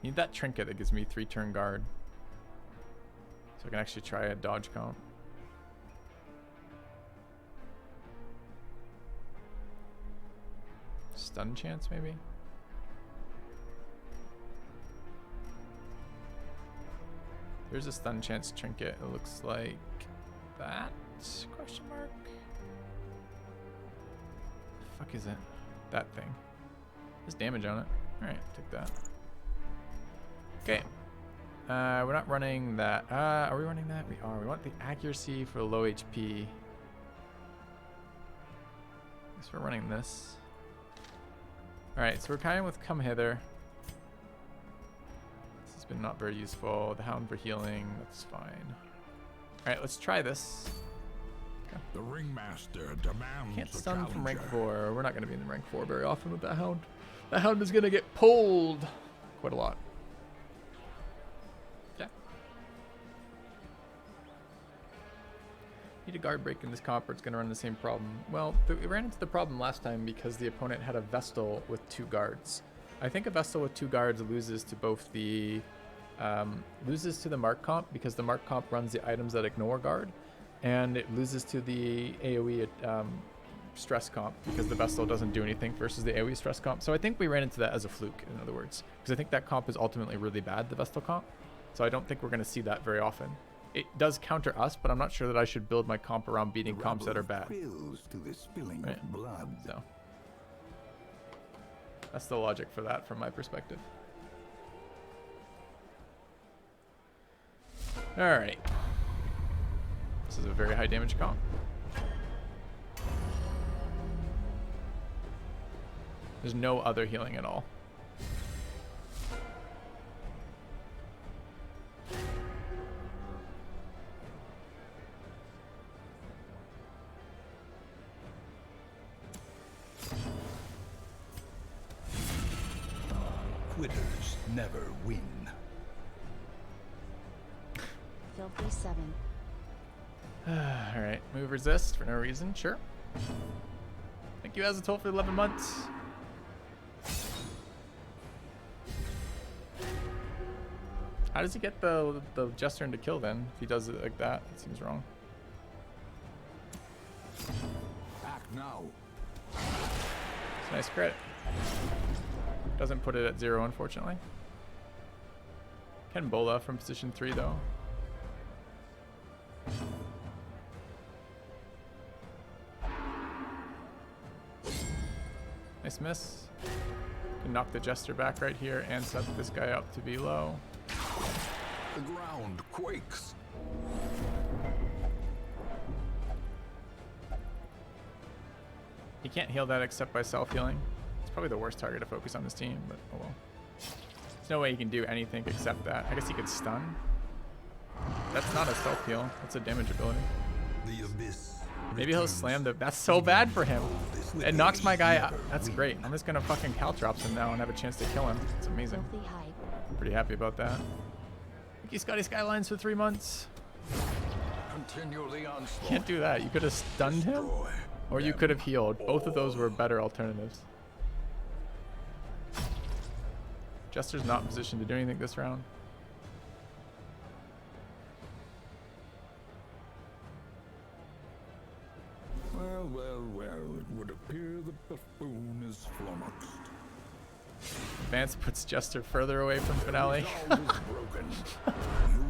Need that trinket that gives me 3-turn guard. So I can actually try a dodge count. Stun chance, maybe? There's a stun chance trinket. It looks like that? Question mark? The fuck is it? That thing. There's damage on it. Alright, take that. Okay. We're not running that. Are we running that? We are. We want the accuracy for low HP. Guess we're running this. Alright, so we're kind of with Come Hither. This has been not very useful. The Hound for healing, that's fine. Alright, let's try this. Okay. The ringmaster demands Can't the stun from rank challenger. 4. We're not going to be in the rank 4 very often with that Hound. That Hound is going to get pulled quite a lot. Okay. Need a guard break in this comp or it's going to run the same problem. Well, we ran into the problem last time because the opponent had a Vestal with 2 guards. I think a Vestal with 2 guards loses to both the... loses to the Mark comp because the Mark comp runs the items that ignore guard. And it loses to the AoE stress comp because the Vestal doesn't do anything versus the AoE stress comp. So I think we ran into that as a fluke, in other words, because I think that comp is ultimately really bad, the Vestal comp. So I don't think we're going to see that very often. It does counter us, but I'm not sure that I should build my comp around beating comps that are bad. To the spilling Right. of blood. So that's the logic for that from my perspective. All right. This is a very high damage comp. There's no other healing at all. Quitters never win. Filthy 7. All right, move resist for no reason. Sure. Thank you, Azatol, for 11 months. How does he get the Jester into kill then? If he does it like that, it seems wrong. Act now. It's a nice crit. Doesn't put it at 0, unfortunately. Can Bola from position 3 though. Nice miss. Can knock the Jester back right here and set this guy up to be low. The ground quakes. He can't heal that except by self-healing. It's probably the worst target to focus on this team, but oh well. There's no way he can do anything except that. I guess he could stun. That's not a self-heal. That's a damage ability. The abyss. Maybe he'll slam the... That's so bad for him. It knocks my guy out. That's great. I'm just going to fucking caltrops him now and have a chance to kill him. It's amazing. Filthy hype. I'm pretty happy about that. Thank you, Scotty Skylines, for 3 months. Continue the onslaught. Can't do that. You could have stunned him, Destroy or you them could have healed. Both of those were all. better alternatives. Jester's not in position to do anything this round. Well, well, well, it would appear the buffoon is flummoxed. Advance puts Jester further away from finale. Resolve is broken.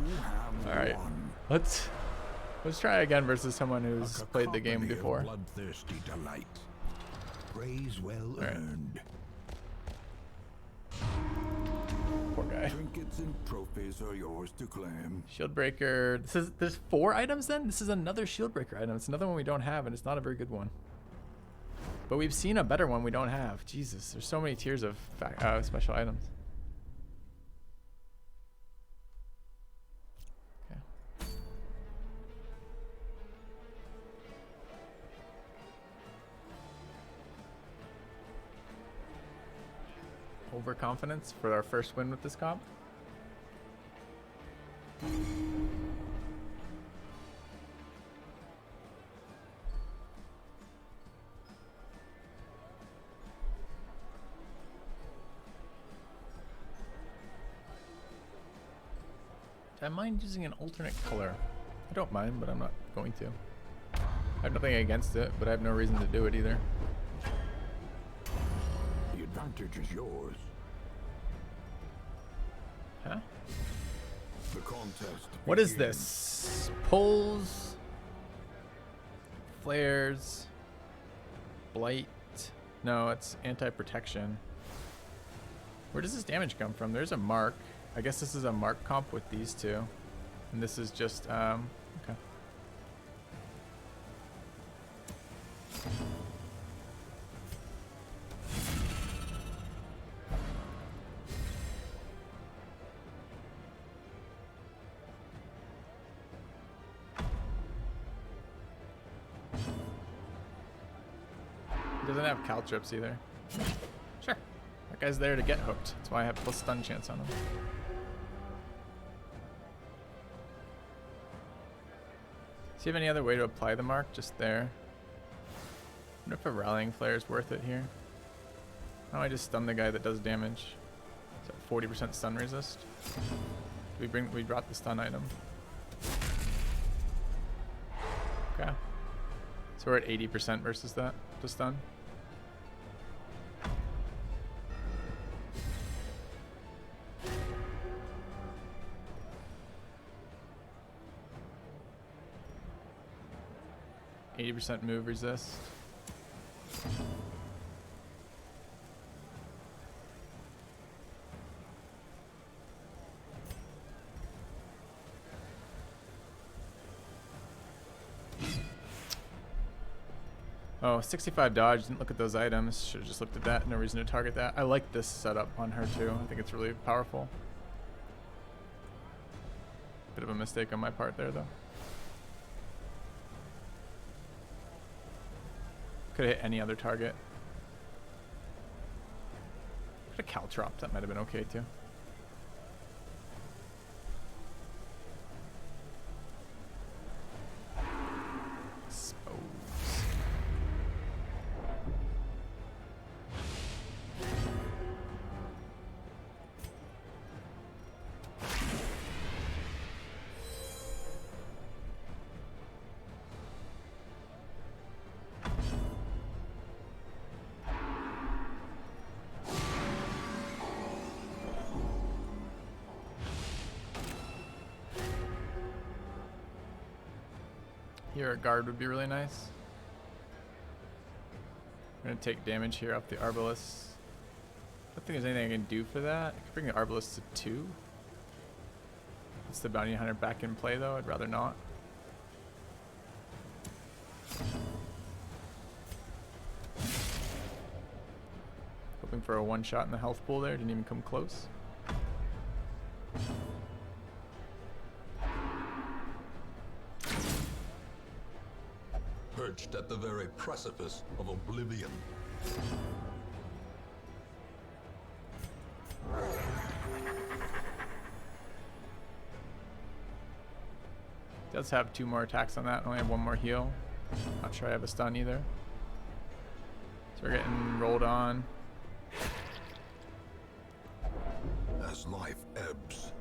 You have All right, won. let's try again versus someone A who's played the game cacophony of before. bloodthirsty delight. Praise well right. earned. Poor guy. Trinkets and trophies are yours to claim. Shield breaker. There's 4 items then? This is another shield breaker item. It's another one we don't have, and it's not a very good one. But we've seen a better one we don't have. Jesus, there's so many tiers of special items. Okay. Overconfidence for our first win with this comp. Do I mind using an alternate color? I don't mind, but I'm not going to. I have nothing against it, but I have no reason to do it either. The advantage is yours. Huh? The contest. What is begins. this? Pulls, flares, blight. No, it's anti-protection. Where does this damage come from? There's a mark. I guess this is a mark comp with these two. And this is just, okay. He doesn't have caltrips either. Sure. That guy's there to get hooked. That's why I have plus stun chance on him. Do you have any other way to apply the mark? Just there. I wonder if a rallying flare is worth it here. Oh, I just stun the guy that does damage. Is that 40% stun resist? We brought the stun item. Okay. So we're at 80% versus that to stun. %, move resist. Oh, 65 dodge. Didn't look at those items. Should have just looked at that. No reason to target that. I like this setup on her too. I think it's really powerful. Bit of a mistake on my part there though. Could have hit any other target. Could have caltropped. That might have been okay too. Here a guard would be really nice. I'm gonna take damage here off the Arbalest. I don't think there's anything I can do for that. I could bring the Arbalest to 2. It's the Bounty Hunter back in play though, I'd rather not. Hoping for a one shot in the health pool there, didn't even come close. Perched at the very precipice of oblivion. Does have 2 more attacks on that, only have 1 more heal. Not sure I have a stun either. So we're getting rolled on. As life ebbs,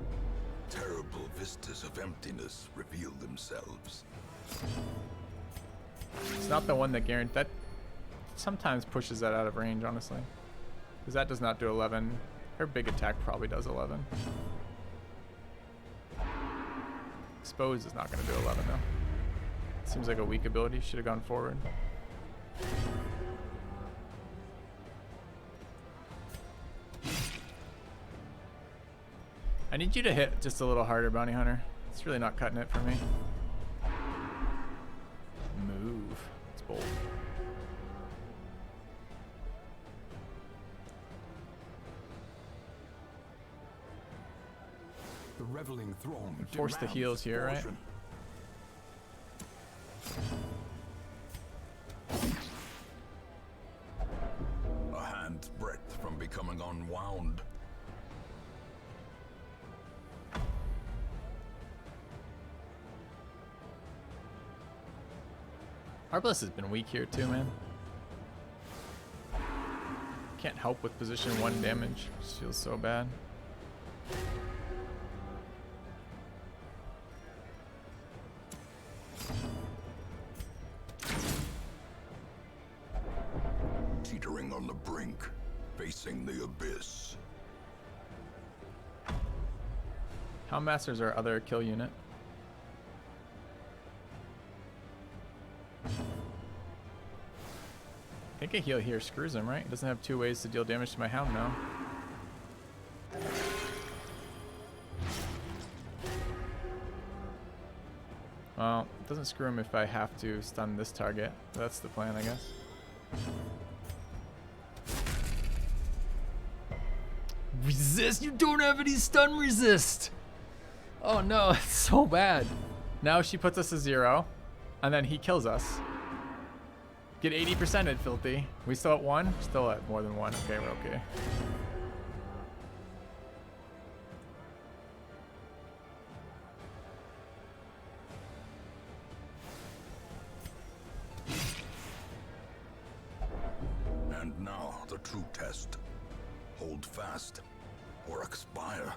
terrible vistas of emptiness reveal themselves. It's not the one that guarantees that. Sometimes pushes that out of range, honestly, because that does not do 11. Her big attack probably does 11. Expose is not going to do 11 though. Seems like a weak ability. Should have gone forward. I need you to hit just a little harder, Bounty Hunter. It's really not cutting it for me. Move. It's bold. The reveling throng Force the heals here, right? A hand's breadth from becoming unwound. Arbalest has been weak here too, man. Can't help with position 1 damage. Just feels so bad. Teetering on the brink, facing the abyss. Houndmaster's our other kill unit. I think a heal here screws him, right? He doesn't have 2 ways to deal damage to my Hound now. Well, it doesn't screw him if I have to stun this target. That's the plan, I guess. Resist? You don't have any stun resist! Oh no, it's so bad. Now she puts us to 0, and then he kills us. Get 80%ed, Filthy. We still at 1? Still at more than 1. Okay, we're okay. And now the true test. Hold fast or expire.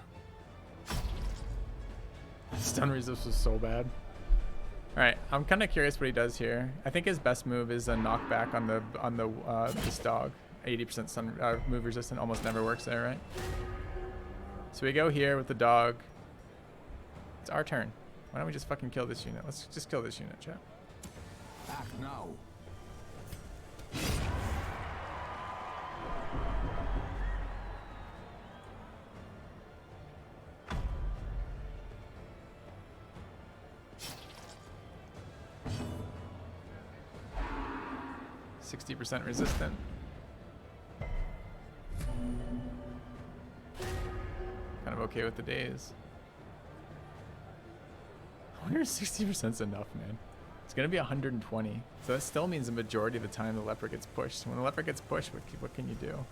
Stun resist was so bad. All right, I'm kind of curious what he does here. I think his best move is a knockback on the this dog. 80% sun move resistant almost never works there, right? So we go here with the dog. It's our turn. Why don't we just fucking kill this unit? Let's just kill this unit, chat. Act now. 60% resistant. Kind of okay with the days. I wonder if 60% is enough, man. It's gonna be 120. So that still means the majority of the time the leopard gets pushed. When the leopard gets pushed, what can you do?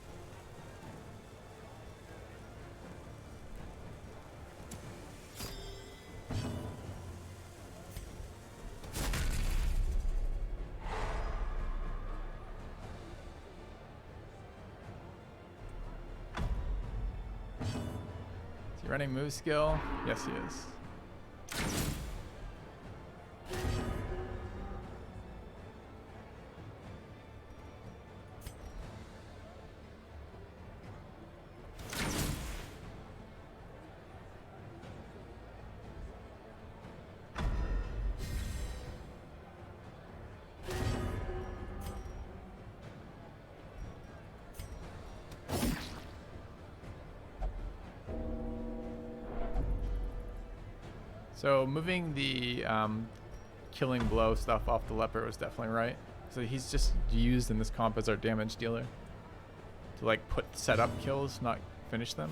Is he running move skill? Yes, he is. So moving the killing blow stuff off the leopard was definitely right. So he's just used in this comp as our damage dealer to like set up kills, not finish them.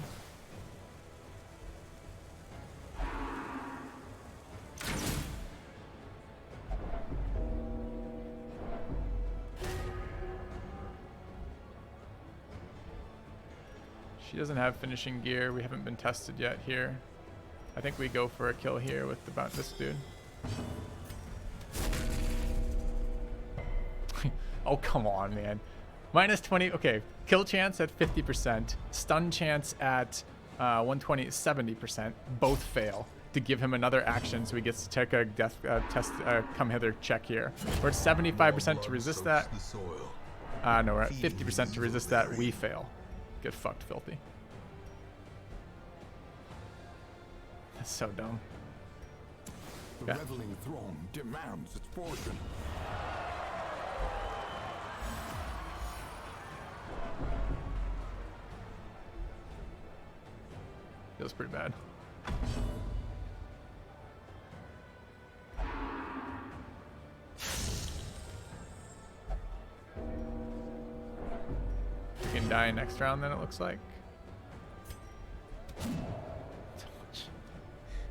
She doesn't have finishing gear. We haven't been tested yet here. I think we go for a kill here with this dude. Oh, come on, man. Minus 20. Okay, kill chance at 50%. Stun chance at 120, 70%. Both fail to give him another action, so he gets to check a death test, come hither check here. We're at 75% to resist that. No, we're at 50% to resist that. We fail. Get fucked, filthy. That's so dumb. The reveling throne demands its portion. Feels pretty bad. We can die next round then, it looks like.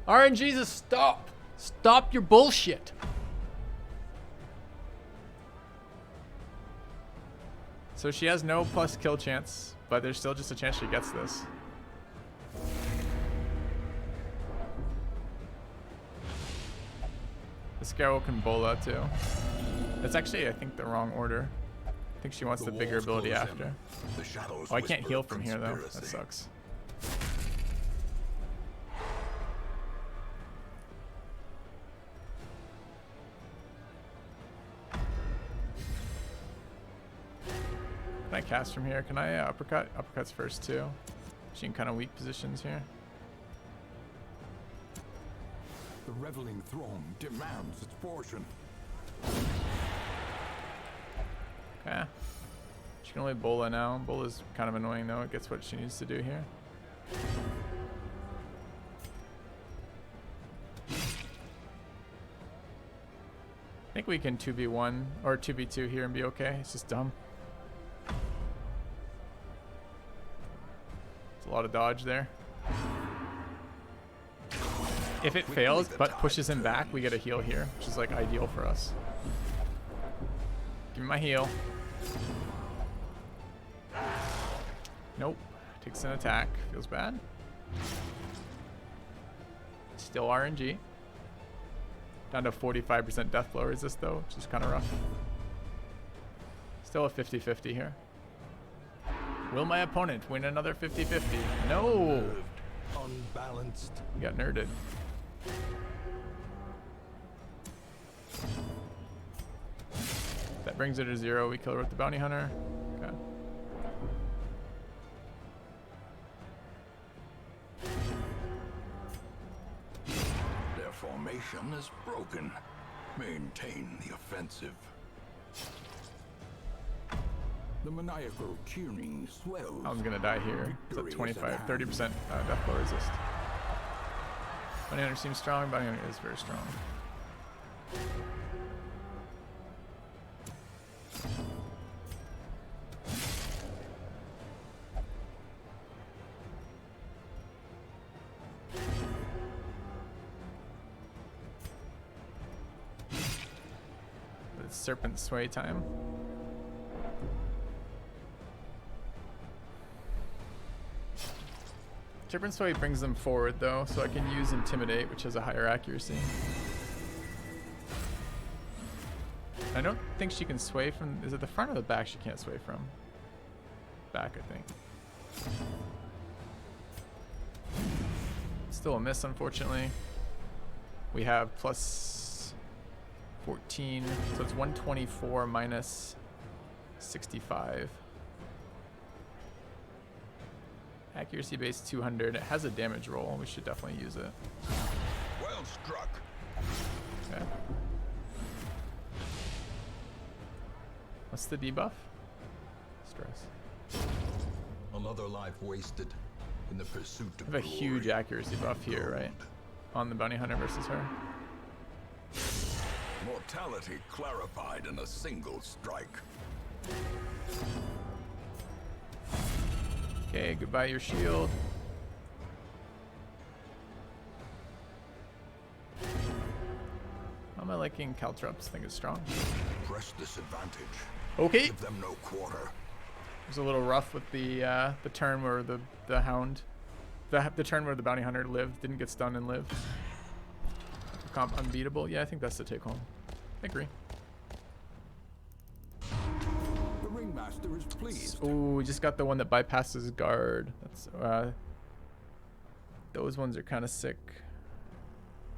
RNGesus, stop! Stop your bullshit! So she has no plus kill chance, but there's still just a chance she gets this. The Scarrow can bola too. That's actually, I think, the wrong order. I think she wants the bigger ability after. Oh, I can't heal from here though. That sucks. Can I cast from here? Can I uppercut? Uppercut's first too. She in kind of weak positions here. The reveling throne demands its portion. Okay. She can only bola now. Bola's kind of annoying though. It gets what she needs to do here. I think we can 2v1 or 2v2 here and be okay. It's just dumb. It's a lot of dodge there. If it fails but pushes him back, we get a heal here, which is like ideal for us. Give me my heal. Nope. Takes an attack. Feels bad. Still RNG. Down to 45% death blow resist though, which is kind of rough. Still a 50-50 here. Will my opponent win another 50-50? No! Unbalanced. We got nerded. brings her to 0. We kill her with the bounty hunter. Okay. Their formation is broken. Maintain the offensive. The maniacal cheering swells. I'm gonna die here. It's at 25, 30% death blow resist. Bounty hunter seems strong. Bounty hunter is very strong. It's serpent sway time. Serpent sway brings them forward though, so I can use intimidate, which has a higher accuracy. I don't think she can sway from. Is it the front or the back she can't sway from? Back, I think. Still a miss, unfortunately. We have plus 14, so it's 124 minus 65. Accuracy base 200. It has a damage roll. We should definitely use it. Well struck. Okay. What's the debuff? Stress. Another life wasted in the pursuit of I have a huge glory. accuracy buff here, right? On the bounty hunter versus her. Mortality clarified in a single strike. Okay, goodbye your shield. How am I liking Caltrops? I think it's strong. Press disadvantage. Okay. Give them no quarter. It was a little rough with the turn where the hound, the turn where the bounty hunter lived, didn't get stunned and lived. Comp unbeatable. Yeah, I think that's the take home. I agree. The ringmaster is pleased. Oh, we just got the one that bypasses guard. That's those ones are kind of sick.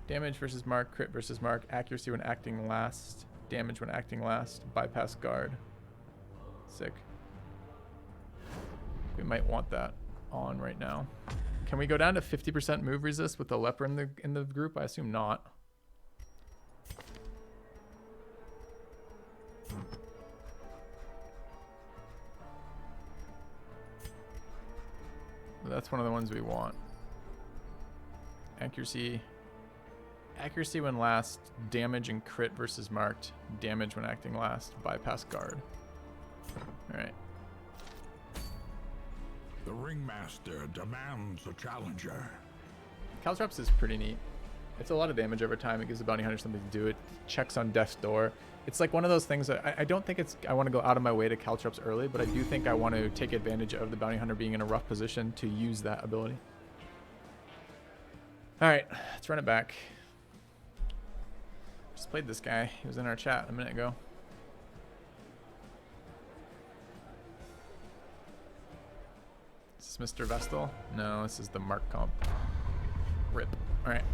Damage versus mark, crit versus mark, accuracy when acting last, damage when acting last, bypass guard. Sick. We might want that on right now. Can we go down to 50% move resist with the leper in the group? I assume not. But that's one of the ones we want. Accuracy. Accuracy when last, damage and crit versus marked, damage when acting last, bypass guard. Alright. The ringmaster demands a challenger. Caltrops is pretty neat. It's a lot of damage over time. It gives the bounty hunter something to do. It checks on death's door. It's like one of those things that I don't think I want to go out of my way to Caltrops early, but I do think I want to take advantage of the bounty hunter being in a rough position to use that ability. Alright, let's run it back. Just played this guy. He was in our chat a minute ago. Is this Mr. Vestal? No, this is the Mark comp. Rip. Alright.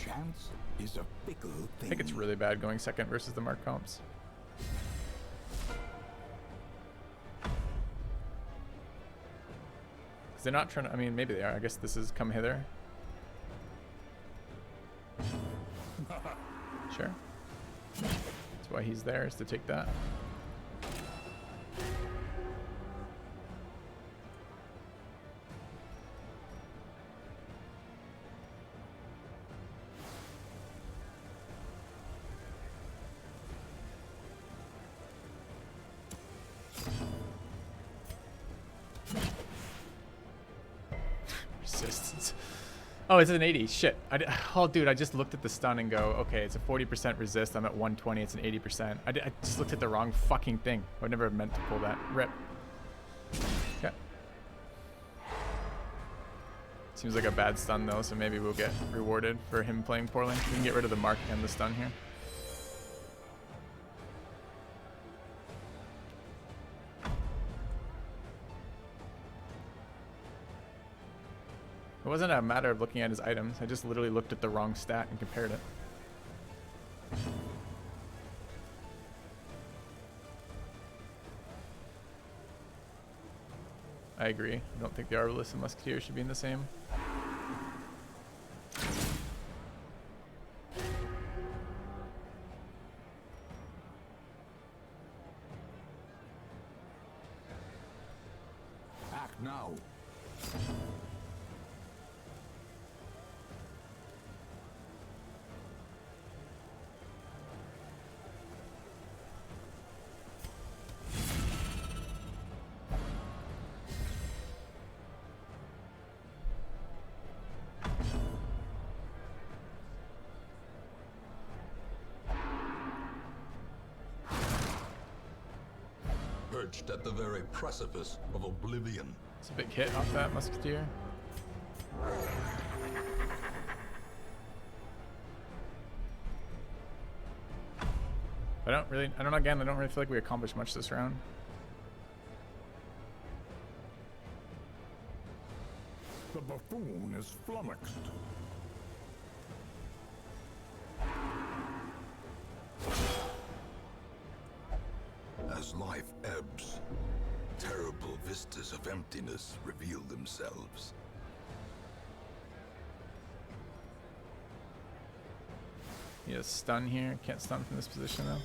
Chance is a fickle thing. I think it's really bad going second versus the Mark comps. Because they're not trying to, I mean, maybe they are. I guess this is come hither. Sure. That's why he's there, is to take that. Resistance. Oh, it's an 80. Shit. Oh, dude, I just looked at the stun and go, okay, it's a 40% resist. I'm at 120. It's an 80%. I just looked at the wrong fucking thing. I would never have meant to pull that. Rip. Okay. Seems like a bad stun, though, so maybe we'll get rewarded for him playing poorly. We can get rid of the mark and the stun here. It wasn't a matter of looking at his items. I just literally looked at the wrong stat and compared it. I agree. I don't think the Arbalist and Musketeer should be in the same. Act now. Perched at the very precipice of oblivion. It's a big hit off that Musketeer. I don't really feel like we accomplished much this round. The buffoon is flummoxed. As life ebbs, terrible vistas of emptiness reveal themselves. He has stun here. Can't stun from this position though.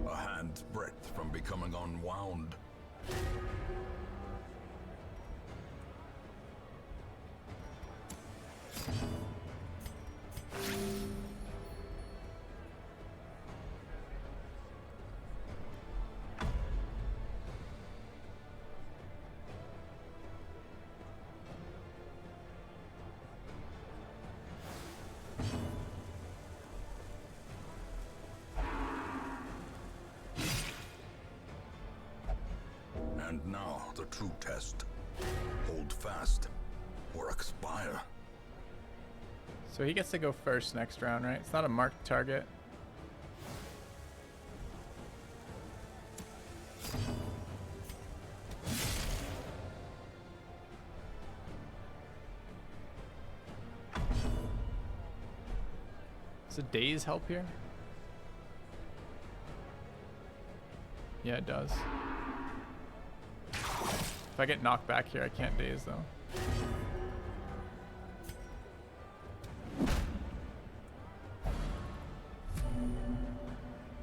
A hand's breadth from becoming unwound. And now, the true test. Hold fast, or expire. So he gets to go first next round, right? It's not a marked target. Does a daze help here? Yeah, it does. If I get knocked back here, I can't daze though.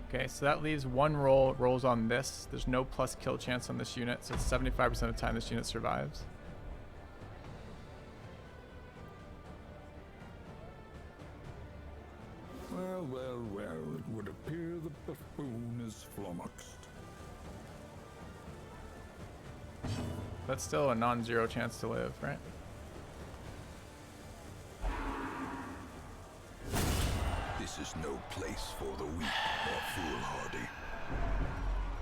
Okay, so that leaves one roll, rolls on this. There's no plus kill chance on this unit, so it's 75% of the time this unit survives. Well, well, well, it would appear the buffoon is flummoxed. That's still a non-zero chance to live, right? This is no place for the weak or foolhardy.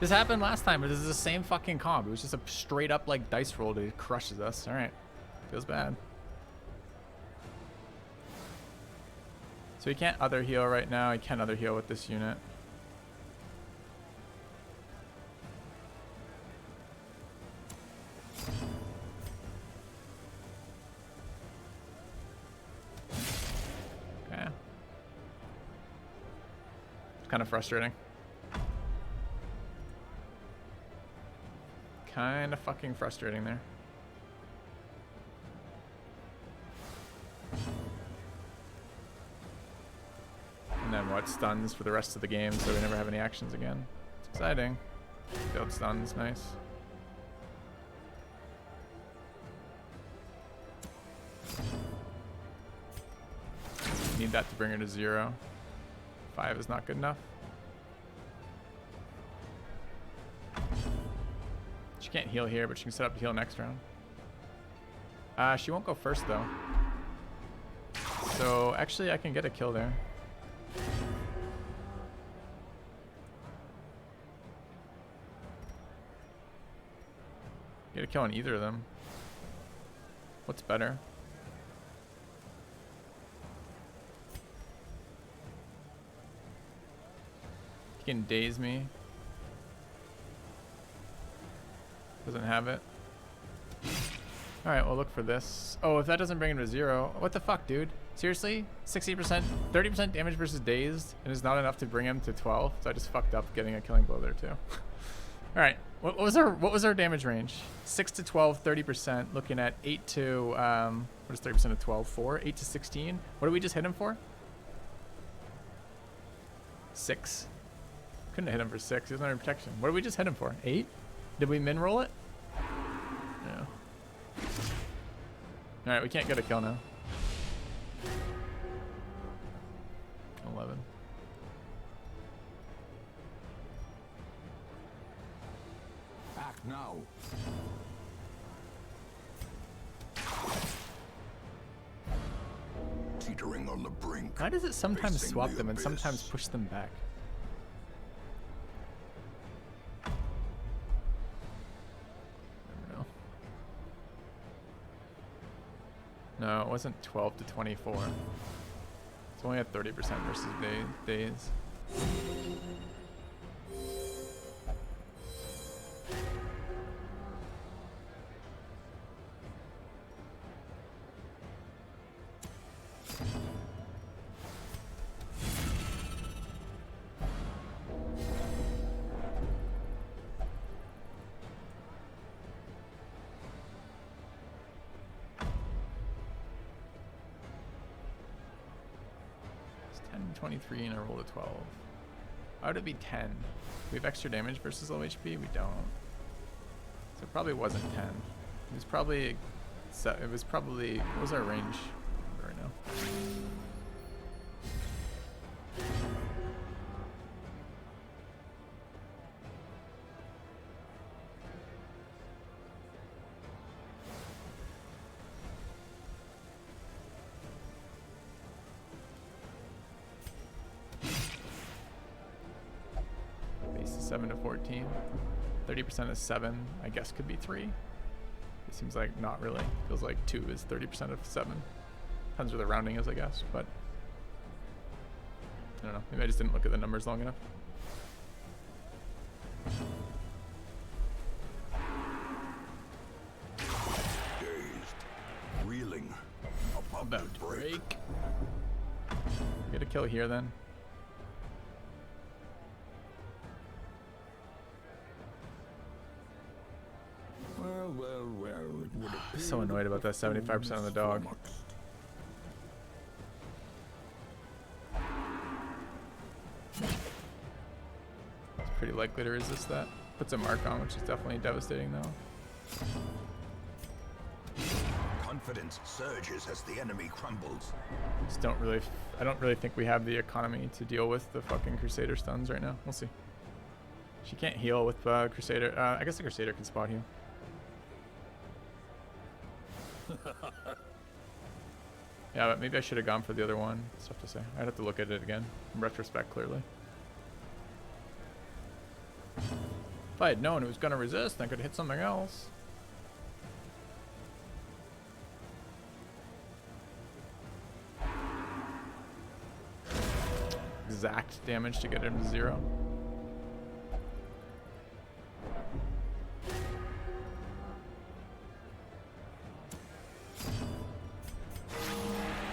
This happened last time, but this is the same fucking comp. It was just a straight up like dice roll that crushes us. Alright. Feels bad. So he can't other heal right now. He can other heal with this unit. Okay. It's kind of frustrating. Kind of fucking frustrating there. And then what? Stuns for the rest of the game, so we never have any actions again. It's exciting. Failed stuns, nice. Need that to bring her to 0. 5 is not good enough. She can't heal here, but she can set up to heal next round. She won't go first though. So actually I can get a kill there. Get a kill on either of them. What's better? He can daze me. Doesn't have it. Alright, we'll look for this. Oh, if that doesn't bring him to 0. What the fuck, dude? Seriously? 60%, 30% damage versus dazed, and is not enough to bring him to 12? So I just fucked up getting a killing blow there too. Alright, what was our damage range? 6 to 12, 30%. Looking at 8 to, what is 30% of 12? 4? 8 to 16? What did we just hit him for? 6. Couldn't have hit him for 6. He doesn't have any protection. What did we just hit him for? 8? Did we min roll it? No. Alright, we can't get a kill now. 11. Act now. Teetering on the brink. Why does it sometimes facing swap the them and abyss. sometimes push them back? Never know. No, it wasn't 12 to 24. It's only at 30% versus days. It's 10, 23, and I rolled a 12. Why would it be 10? Do we have extra damage versus low HP? We don't. So it probably wasn't 10. It was probably, what was our range right now? Base is 7 to 14. 30% is 7. I guess could be 3. It seems like not really. Feels like 2 is 30% of 7. Depends where the rounding is, I guess. But I don't know. Maybe I just didn't look at the numbers long enough. Dazed. Reeling. About to break. Get a kill here then. Well, it would appear So annoyed about that 75% on the dog. It's pretty likely to resist that. Puts a mark on, which is definitely devastating though. Confidence surges as the enemy crumbles. Just I don't really think we have the economy to deal with the fucking Crusader stuns right now. We'll see. She can't heal with Crusader. I guess the Crusader can spot heal. Yeah, but maybe I should have gone for the other one. It's tough to say. I'd have to look at it again. In retrospect, clearly. If I had known it was going to resist, I could have hit something else. Exact damage to get him to 0.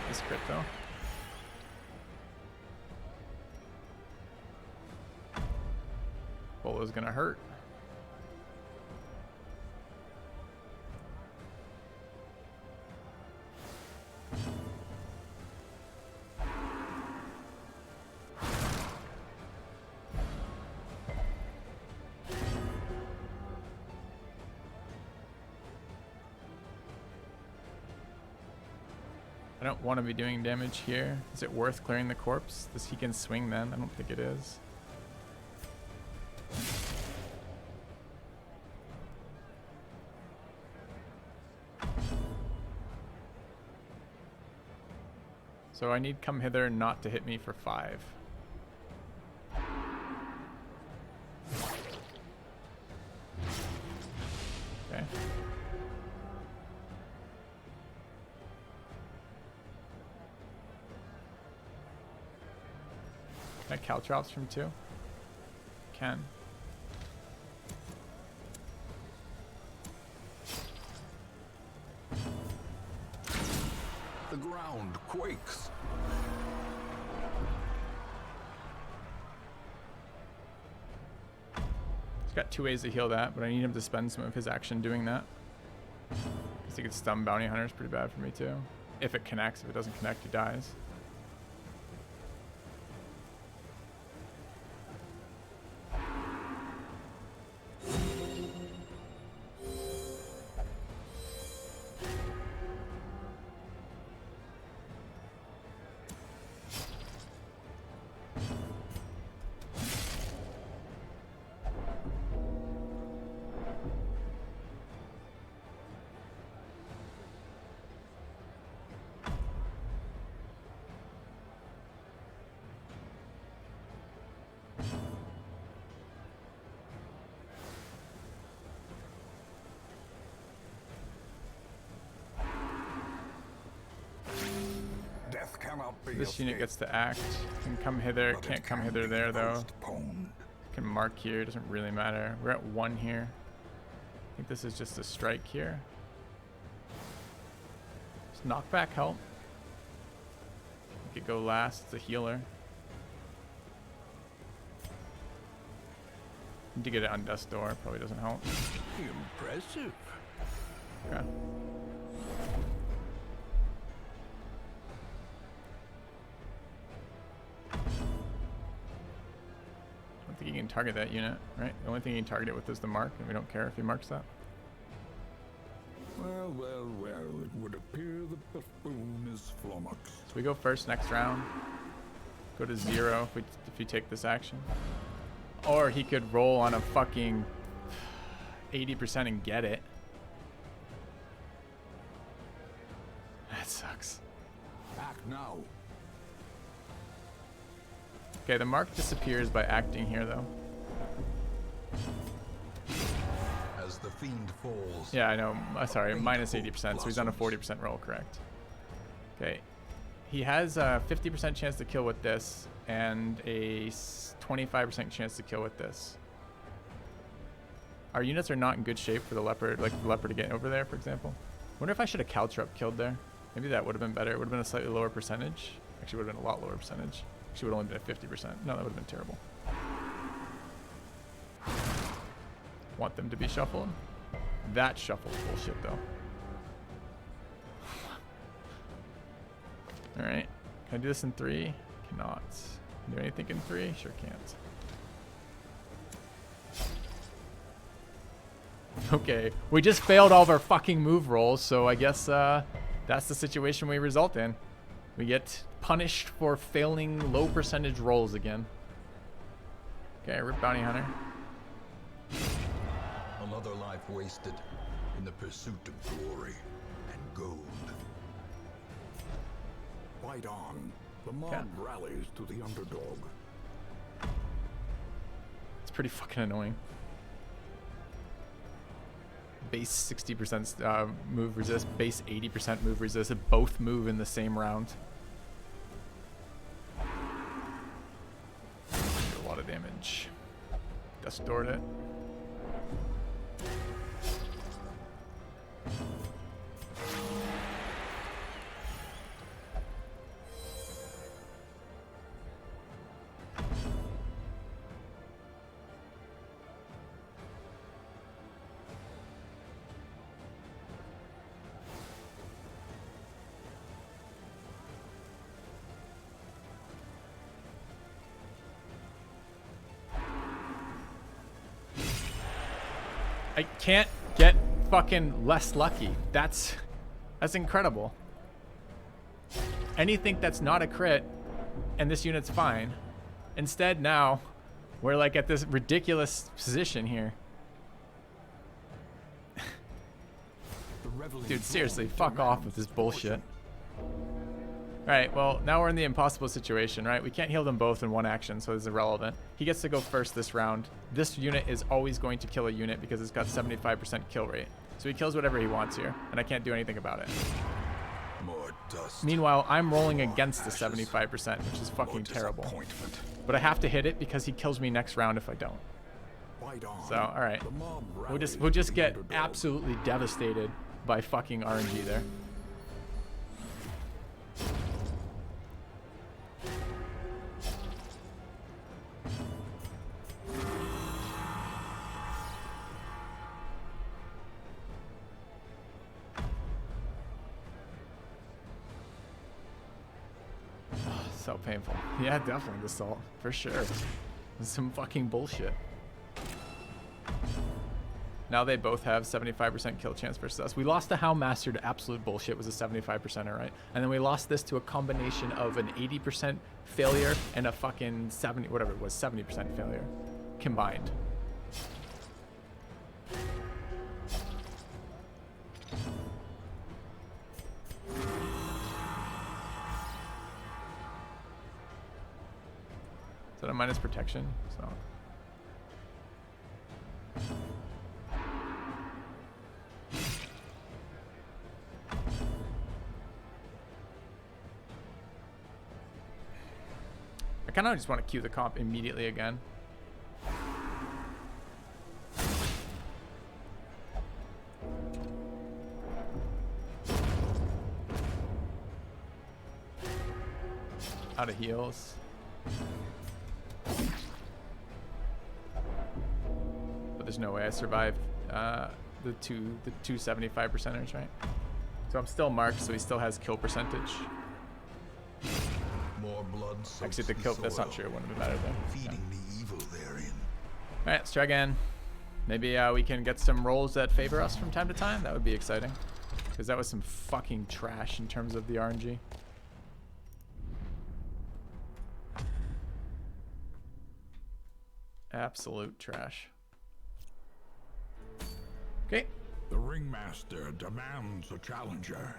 This crit though. Bolo's gonna hurt. I don't want to be doing damage here. Is it worth clearing the corpse? He can swing then? I don't think it is. So I need come hither not to hit me for 5. Okay. Can I caltrops from 2? can. The ground quakes. He's got 2 ways to heal that, but I need him to spend some of his action doing that. Because he could stun bounty hunters pretty bad for me too. If it connects. If it doesn't connect, he dies. Death cannot be This unit escaped, gets to act. Can come hither. but it Can't come can hither be there though. postponed. Can mark here. Doesn't really matter. We're at 1 here. I think this is just a strike here. Does knockback help? We could go last. It's a healer. Need to get it on death's door. Probably doesn't help. Impressive. Okay. I don't think he can target that unit, right? The only thing he can target it with is the mark, and we don't care if he marks that. Well, well, well, it would appear the buffoon is flummoxed. So we go first next round. Go to 0 if you take this action. Or he could roll on a fucking 80% and get it. That sucks. Act now. Okay, the mark disappears by acting here though. As the fiend falls. Yeah, I know. Sorry, minus 80%, so he's on a 40% roll, correct. Okay. He has a 50% chance to kill with this and a 25% chance to kill with this. Our units are not in good shape for the leopard, like the leopard to get over there, for example. Wonder if I should have Caltrop killed there. Maybe that would have been better. It would have been a slightly lower percentage. Actually, would have been a lot lower percentage. Actually, would have only been at 50%. No, that would have been terrible. Want them to be shuffled? That shuffle's bullshit, though. Alright. Can I do this in 3? Cannot. Can I do anything in 3? Sure can't. Okay. We just failed all of our fucking move rolls, so I guess that's the situation we result in. We get punished for failing low percentage rolls again. Okay, rip bounty hunter. Another life wasted in the pursuit of glory and gold. Fight on. The mob rallies to the underdog. It's pretty fucking annoying. Base 60% move resist, base 80% move resist. Both move in the same round. A lot of damage. Dust doored it. I can't get fucking less lucky. That's incredible. Anything that's not a crit, and this unit's fine. Instead, now we're like at this ridiculous position here. Dude, seriously, fuck off with this bullshit. Alright, well, now we're in the impossible situation, right? We can't heal them both in one action, so it's irrelevant. He gets to go first this round. This unit is always going to kill a unit because it's got 75% kill rate. So he kills whatever he wants here, and I can't do anything about it. More dust. Meanwhile, I'm rolling against the 75%, which is fucking terrible. But I have to hit it because he kills me next round if I don't. So, alright. We'll just get absolutely devastated by fucking RNG there. So painful. Yeah, definitely the salt, for sure. Some fucking bullshit. Now they both have 75% kill chance versus us. We lost the Houndmaster to absolute bullshit, was a 75%er, right? And then we lost this to a combination of an 80% failure and a fucking 70, whatever it was, 70% failure combined. Is that a minus protection? So. I kind of just want to queue the comp immediately again. Out of heals. But there's no way I survived the two 75%ers, right? So I'm still marked, so he still has kill percentage. More blood. Actually, the kill, that's not true. It wouldn't have mattered there. Feeding the evil therein. All right, let's try again. Maybe we can get some rolls that favor us from time to time. That would be exciting. Because that was some fucking trash in terms of the RNG. Absolute trash. Okay. The ringmaster demands a challenger.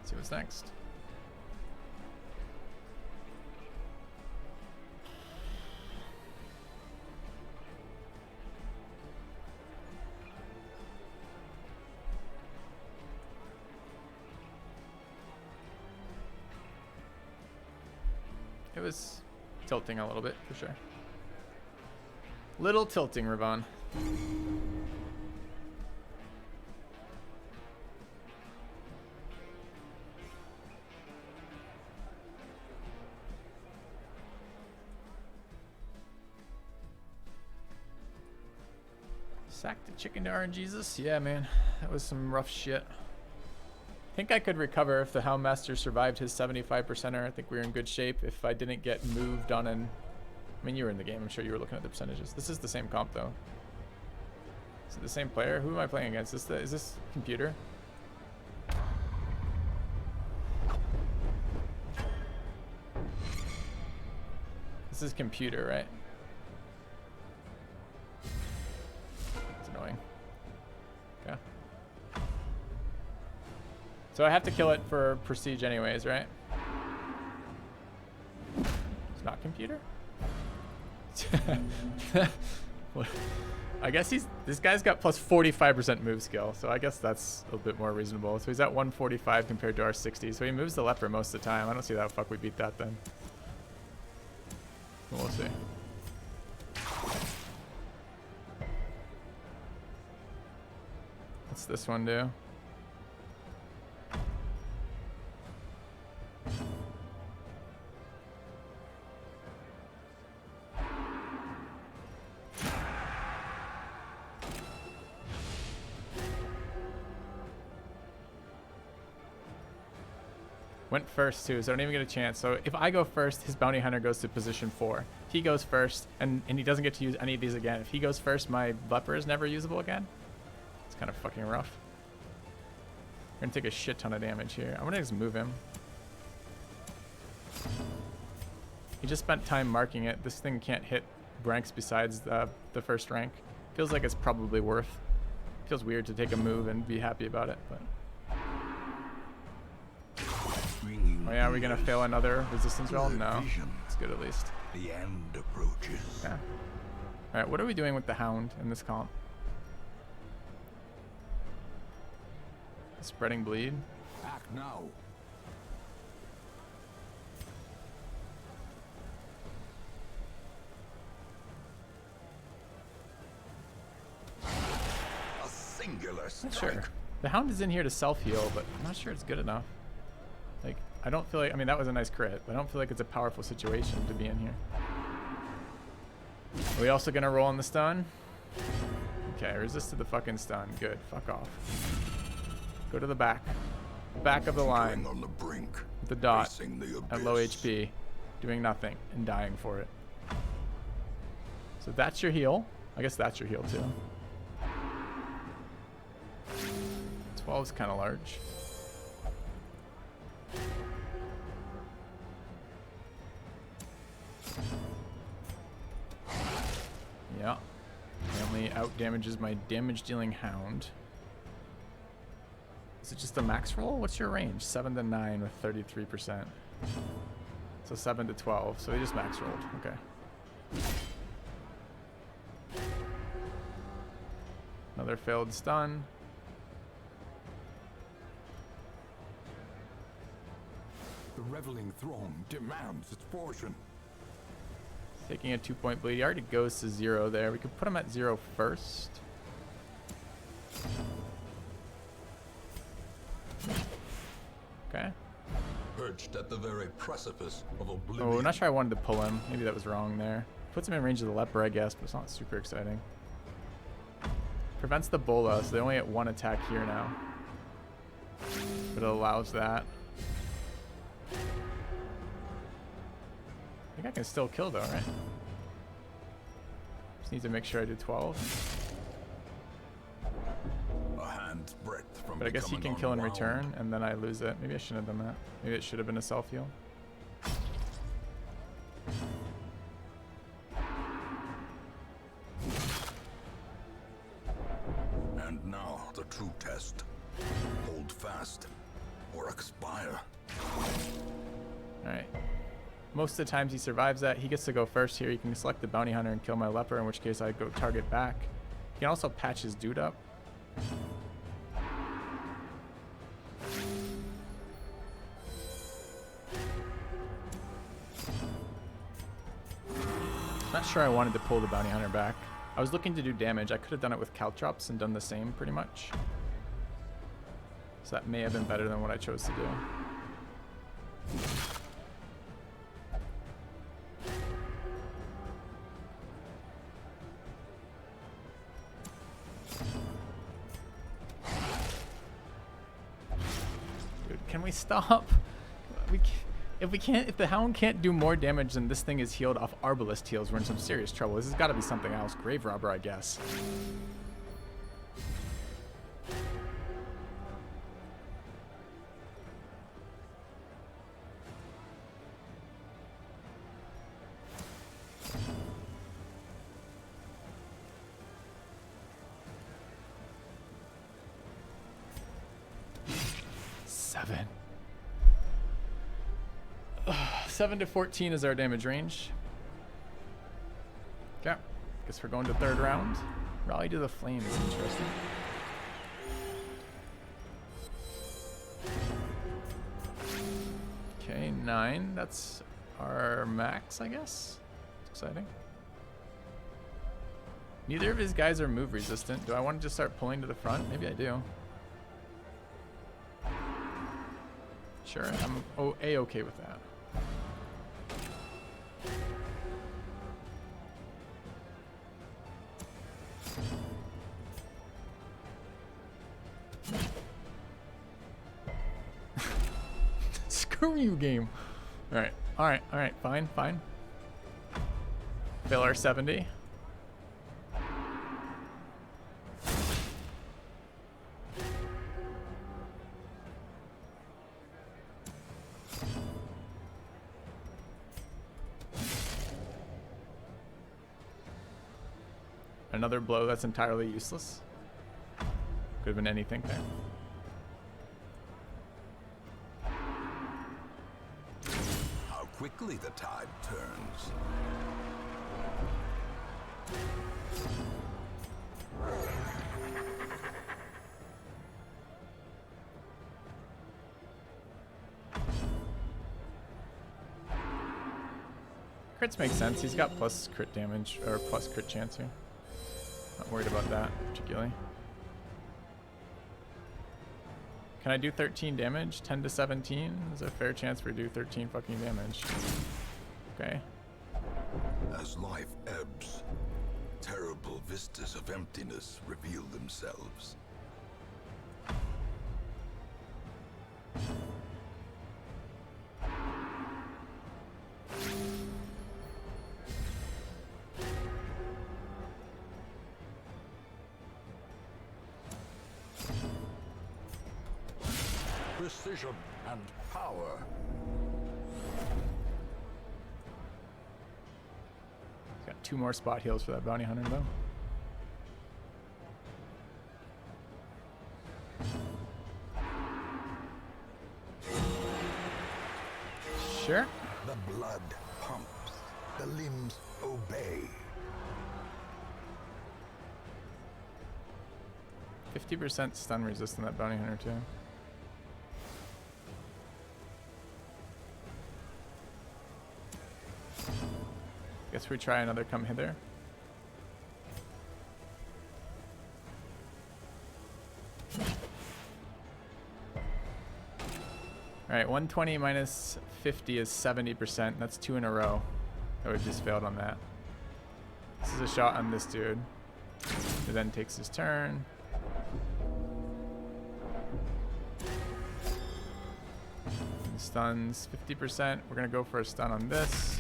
See what's next. It was tilting a little bit, for sure. Little tilting, Ravon. Sacked the chicken to RNGesus? Yeah, man. That was some rough shit. I think I could recover if the Houndmaster survived his 75%er. I think we were in good shape if I didn't get moved on an... I mean, you were in the game. I'm sure you were looking at the percentages. This is the same comp, though. Is it the same player? Who am I playing against? Is this computer? This is computer, right? It's annoying. Okay. So I have to kill it for prestige anyways, right? It's not computer? I guess this guy's got plus 45% move skill, so I guess that's a bit more reasonable. So he's at 145 compared to our 60, so he moves the leper most of the time. I don't see how the fuck we beat that then. We'll see. What's this one do? Went first too, so I don't even get a chance. So if I go first, his bounty hunter goes to position 4. If he goes first, and he doesn't get to use any of these again. If he goes first, my leper is never usable again. It's kind of fucking rough. We're gonna take a shit ton of damage here. I'm gonna just move him. He just spent time marking it. This thing can't hit ranks besides the first rank. Feels like it's probably worth. Feels weird to take a move and be happy about it, but. ringing Oh yeah, are we gonna ears, fail another resistance roll? blurred No. vision. It's good at least. The end approaches. Yeah. Alright, what are we doing with the Hound in this comp? Spreading bleed. Act now. A singular strike. Sure. The Hound is in here to self-heal, but I'm not sure it's good enough. Like, I don't feel like... I mean, that was a nice crit, but I don't feel like it's a powerful situation to be in here. Are we also gonna roll on the stun? Okay, resisted the fucking stun. Good. Fuck off. Go to the back. Back of the line. On the brink, With the dot facing the at low abyss. HP. Doing nothing and dying for it. So that's your heal. I guess that's your heal too. 12 is kind of large. Yeah. Family out damages my damage dealing Hound. Is it just a max roll? What's your range? 7 to 9 with 33%. So 7 to 12. So he just max rolled. Okay. Another failed stun. The reveling throne demands its portion. Taking a 2-point bleed. He already goes to 0 there. We could put him at 0 first. Okay. Perched at the very precipice of oblivion. Oh, I'm not sure I wanted to pull him. Maybe that was wrong there. Puts him in range of the leper, I guess, but it's not super exciting. Prevents the bola, so they only get 1 attack here now. But it allows that. I think I can still kill though, right? Just need to make sure I do 12. A hand's breadth from But I guess he becoming can kill in unwound. return, and then I lose it. Maybe I shouldn't have done that. Maybe it should have been a self-heal. And now the true test. Hold fast or expire. Alright. Most of the times he survives that. He gets to go first here. He can select the bounty hunter and kill my leper, in which case I go target back. He can also patch his dude up. Not sure I wanted to pull the bounty hunter back. I was looking to do damage. I could have done it with caltrops and done the same pretty much. So that may have been better than what I chose to do. Dude, can we stop? If the Hound can't do more damage than this thing is healed off Arbalest heals, we're in some serious trouble. This has got to be something else. Grave Robber, I guess. Seven. 7 to 14 is our damage range. Okay. Guess we're going to third round. Rally to the Flame is interesting. Okay, 9. That's our max, I guess. It's exciting. Neither of his guys are move resistant. Do I want to just start pulling to the front? Maybe I do. Sure, I'm A-okay with that. Screw you, game. Alright, alright, alright, fine, fine. Fail our 70. Another blow that's entirely useless. Could have been anything there. quickly the tide turns. Crits make sense. He's got plus crit damage, or plus crit chance here. Not worried about that particularly. Can I do 13 damage? 10 to 17? There's a fair chance we do 13 fucking damage. Okay. As life ebbs, terrible vistas of emptiness reveal themselves. Precision and power. Got 2 more spot heals for that bounty hunter though. Sure. The blood pumps, the limbs obey. 50% stun resist on that bounty hunter too. Guess we try another come hither. Alright, 120 minus 50 is 70%. That's 2 in a row that we've just failed on that. This is a shot on this dude, who then takes his turn. And stuns 50%. We're gonna go for a stun on this.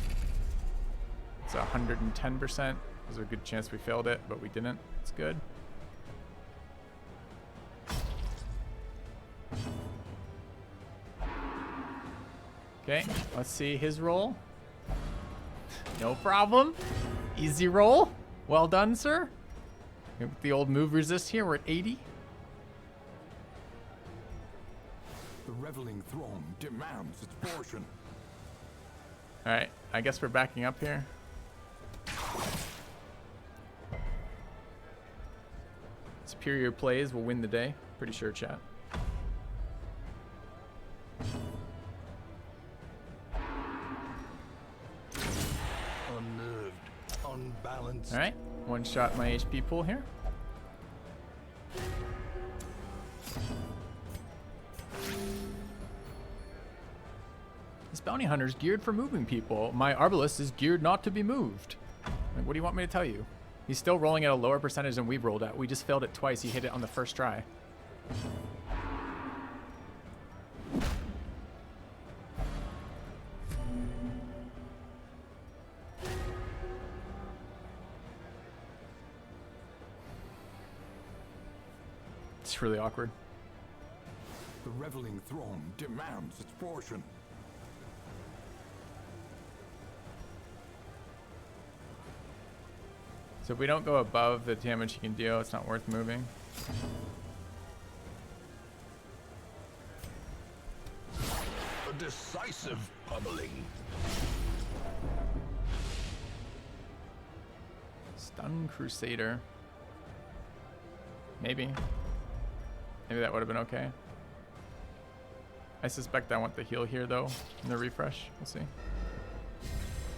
It's 110%. There's a good chance we failed it, but we didn't. It's good. Okay, let's see his roll. No problem. Easy roll. Well done, sir. With the old move resist here, we're at 80. The reveling throne demands its portion. All right, I guess we're backing up here. Superior plays will win the day. Pretty sure, chat. Unnerved, unbalanced. All right, one shot my HP pool here. This bounty hunter's geared for moving people. My Arbalest is geared not to be moved. Like, what do you want me to tell you? He's still rolling at a lower percentage than we've rolled at. We just failed it twice. He hit it on the first try. It's really awkward. The reveling throne demands its portion. So if we don't go above the damage he can deal, it's not worth moving. A decisive pummeling. Stun Crusader. Maybe. Maybe that would have been okay. I suspect I want the heal here though, in the refresh. We'll see.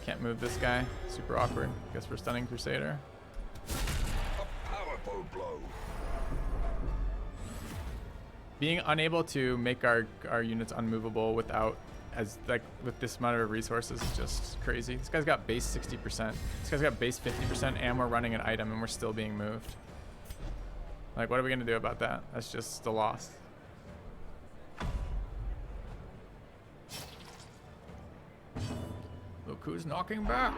Can't move this guy. Super awkward. Guess we're stunning Crusader. A powerful blow. Being unable to make our units unmovable without, as like with this amount of resources is just crazy. This guy's got base 60%. This guy's got base 50% and we're running an item and we're still being moved. Like, what are we gonna do about that? That's just a loss. Look who's knocking back.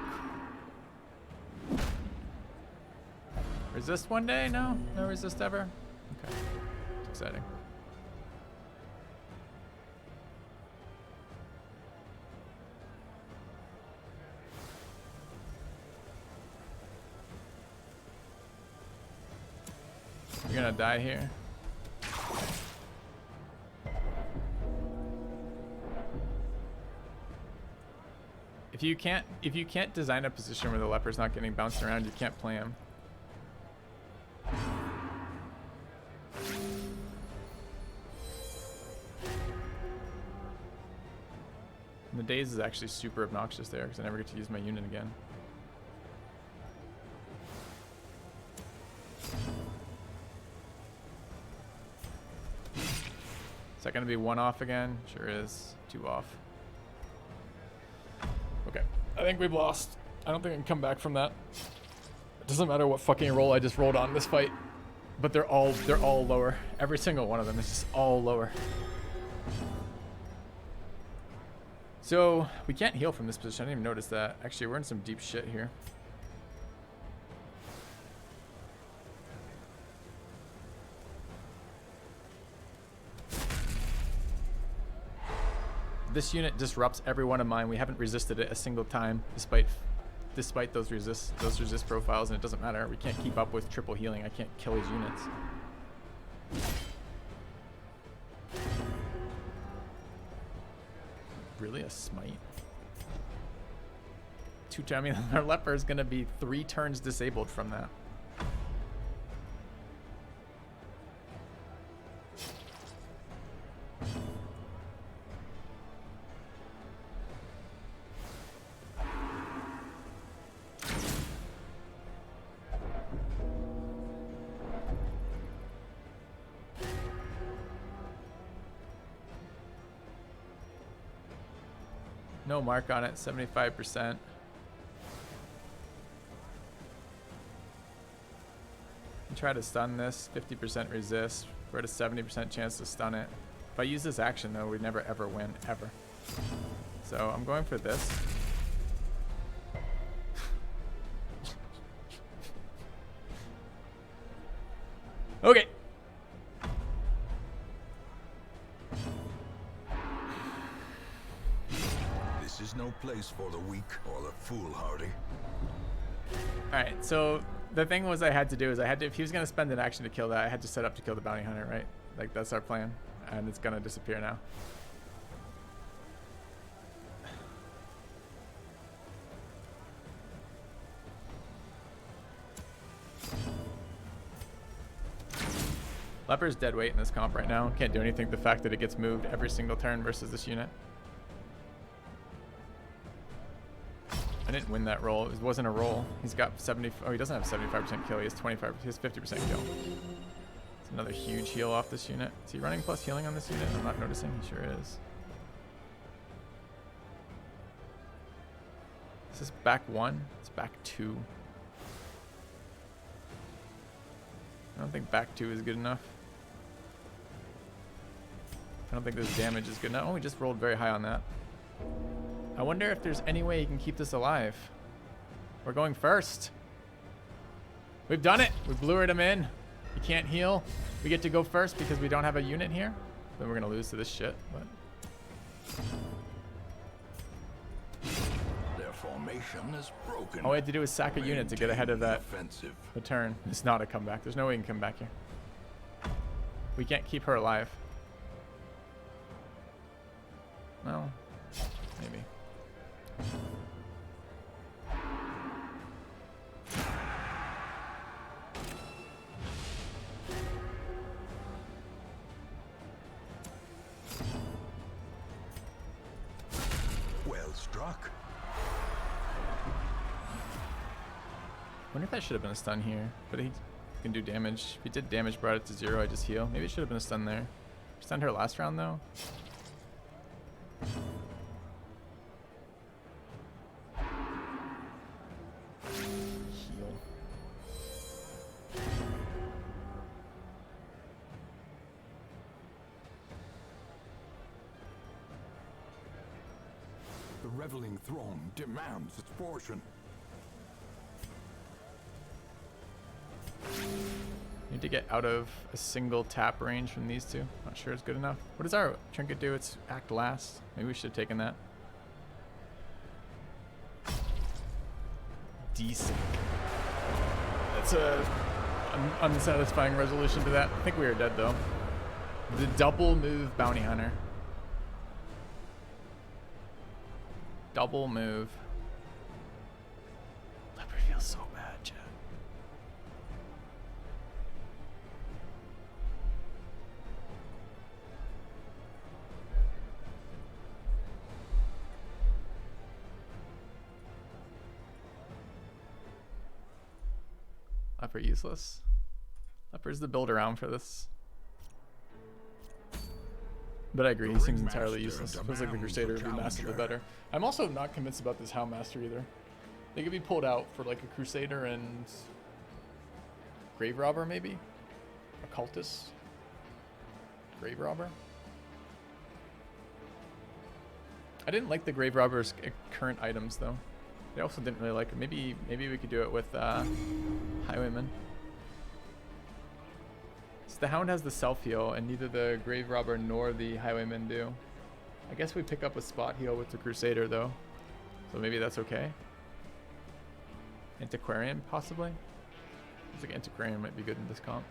Resist one day? No? No resist ever? Okay. It's exciting. You're gonna die here. If you can't design a position where the leper's not getting bounced around, you can't play him. And the daze is actually super obnoxious there because I never get to use my unit again. Is that going to be 1 off again? Sure is. 2 off. Okay. I think we've lost. I don't think I can come back from that. It doesn't matter what fucking roll I just rolled on this fight. But they're all lower. Every single one of them is just all lower. So we can't heal from this position. I didn't even notice that. Actually, we're in some deep shit here. This unit disrupts every one of mine. We haven't resisted it a single time, despite those resist profiles, and it doesn't matter. We can't keep up with triple healing. I can't kill his units. Really, a smite? I mean, our leper is gonna be 3 turns disabled from that. No mark on it, 75%. Try to stun this, 50% resist. We're at a 70% chance to stun it. If I use this action though, we'd never ever win, ever. So I'm going for this. Okay. This is no place for the weak or the foolhardy. Alright, so the thing was I had to do is if he was going to spend an action to kill that, I had to set up to kill the bounty hunter, right? Like, that's our plan. And it's going to disappear now. Leper's dead weight in this comp right now. Can't do anything. The fact that it gets moved every single turn versus this unit. I didn't win that roll. It wasn't a roll. He's got 70. Oh, he doesn't have 75% kill. He has 25. He has 50% kill. It's another huge heal off this unit. Is he running plus healing on this unit? I'm not noticing. He sure is. Is this back 1? It's back 2. I don't think back 2 is good enough. I don't think this damage is good enough. Oh, we just rolled very high on that. I wonder if there's any way he can keep this alive. We're going first. We've done it. We bluered him in. He can't heal. We get to go first because we don't have a unit here. Then we're going to lose to this shit. But Their formation is broken. all we had to do was sack a unit to get ahead of that offensive. the turn. It's not a comeback. There's no way we can come back here. We can't keep her alive. Well, maybe. Well struck. Wonder if that should have been a stun here, but he can do damage. If he did damage, brought it to 0, I just heal. Maybe it should have been a stun there. Stunned her last round though. Heal. The reveling throng demands its portion. Need to get out of a single tap range from these two. Not sure it's good enough. What does our trinket do? It's act last. Maybe we should have taken that. Decent. That's a unsatisfying resolution to that. I think we are dead though. The double move bounty hunter. Double move. Leper useless. Leper's the build around for this. But I agree, he seems entirely useless. Feels like the Crusader would be massively better. I'm also not convinced about this Hound Master either. They could be pulled out for like a Crusader and Grave Robber maybe? A Cultist? Grave Robber? I didn't like the Grave Robber's current items though. I also didn't really like it. Maybe we could do it with Highwayman. So the Hound has the self-heal, and neither the Grave Robber nor the Highwayman do. I guess we pick up a spot heal with the Crusader though. So maybe that's okay. Antiquarian, possibly? Looks like Antiquarian might be good in this comp.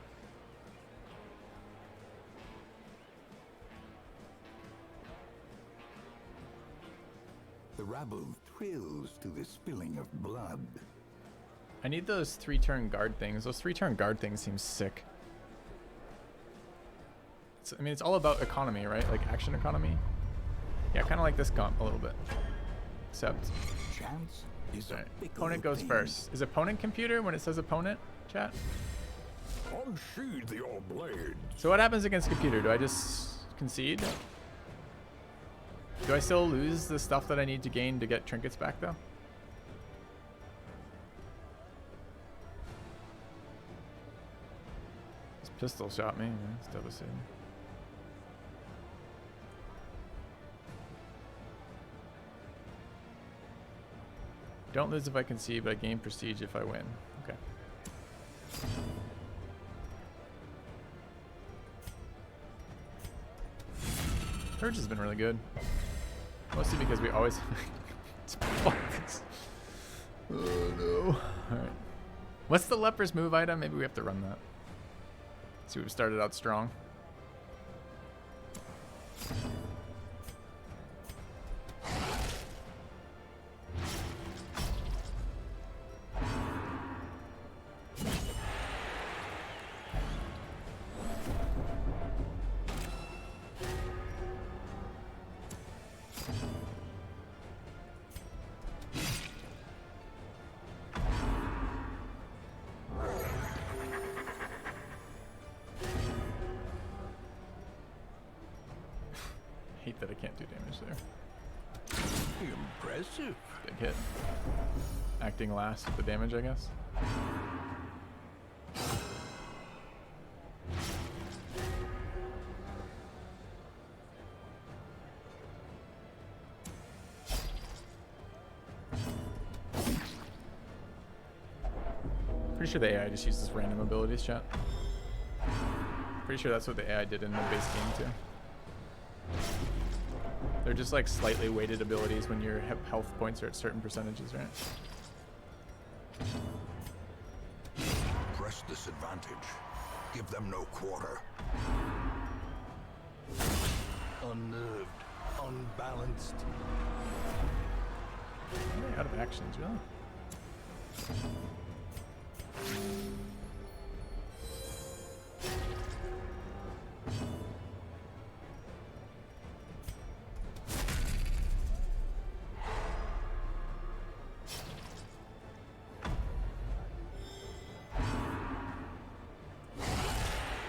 The rabble thrills to the spilling of blood. I need those 3-turn guard things. Those 3-turn guard things seem sick. I mean, it's all about economy, right? Like action economy. Yeah, kind of like this comp a little bit. Except, Chance is right. a fickle Opponent goes thing. first. Is opponent computer when it says opponent? Chat. Unsheathe your blade. So what happens against computer? Do I just concede? Do I still lose the stuff that I need to gain to get trinkets back though? This pistol shot me. Yeah, it's devastating. Don't lose if I concede, but I gain prestige if I win. Okay. Purge has been really good. Mostly because we always... Fuck this. Oh no. Alright. What's the Leper's move item? Maybe we have to run that. See, we've started out strong. Hate that I can't do damage there. Impressive. Big hit. Acting last with the damage, I guess. Pretty sure the AI just uses random abilities, chat. Pretty sure that's what the AI did in the base game too. They're just like slightly weighted abilities when your health points are at certain percentages, right? Press this advantage. Give them no quarter. Unnerved. Unbalanced. Really out of actions, really?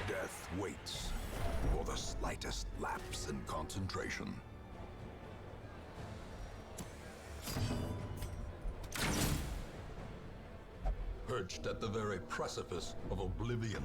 Death waits for the slightest lapse in concentration. Perched at the very precipice of oblivion,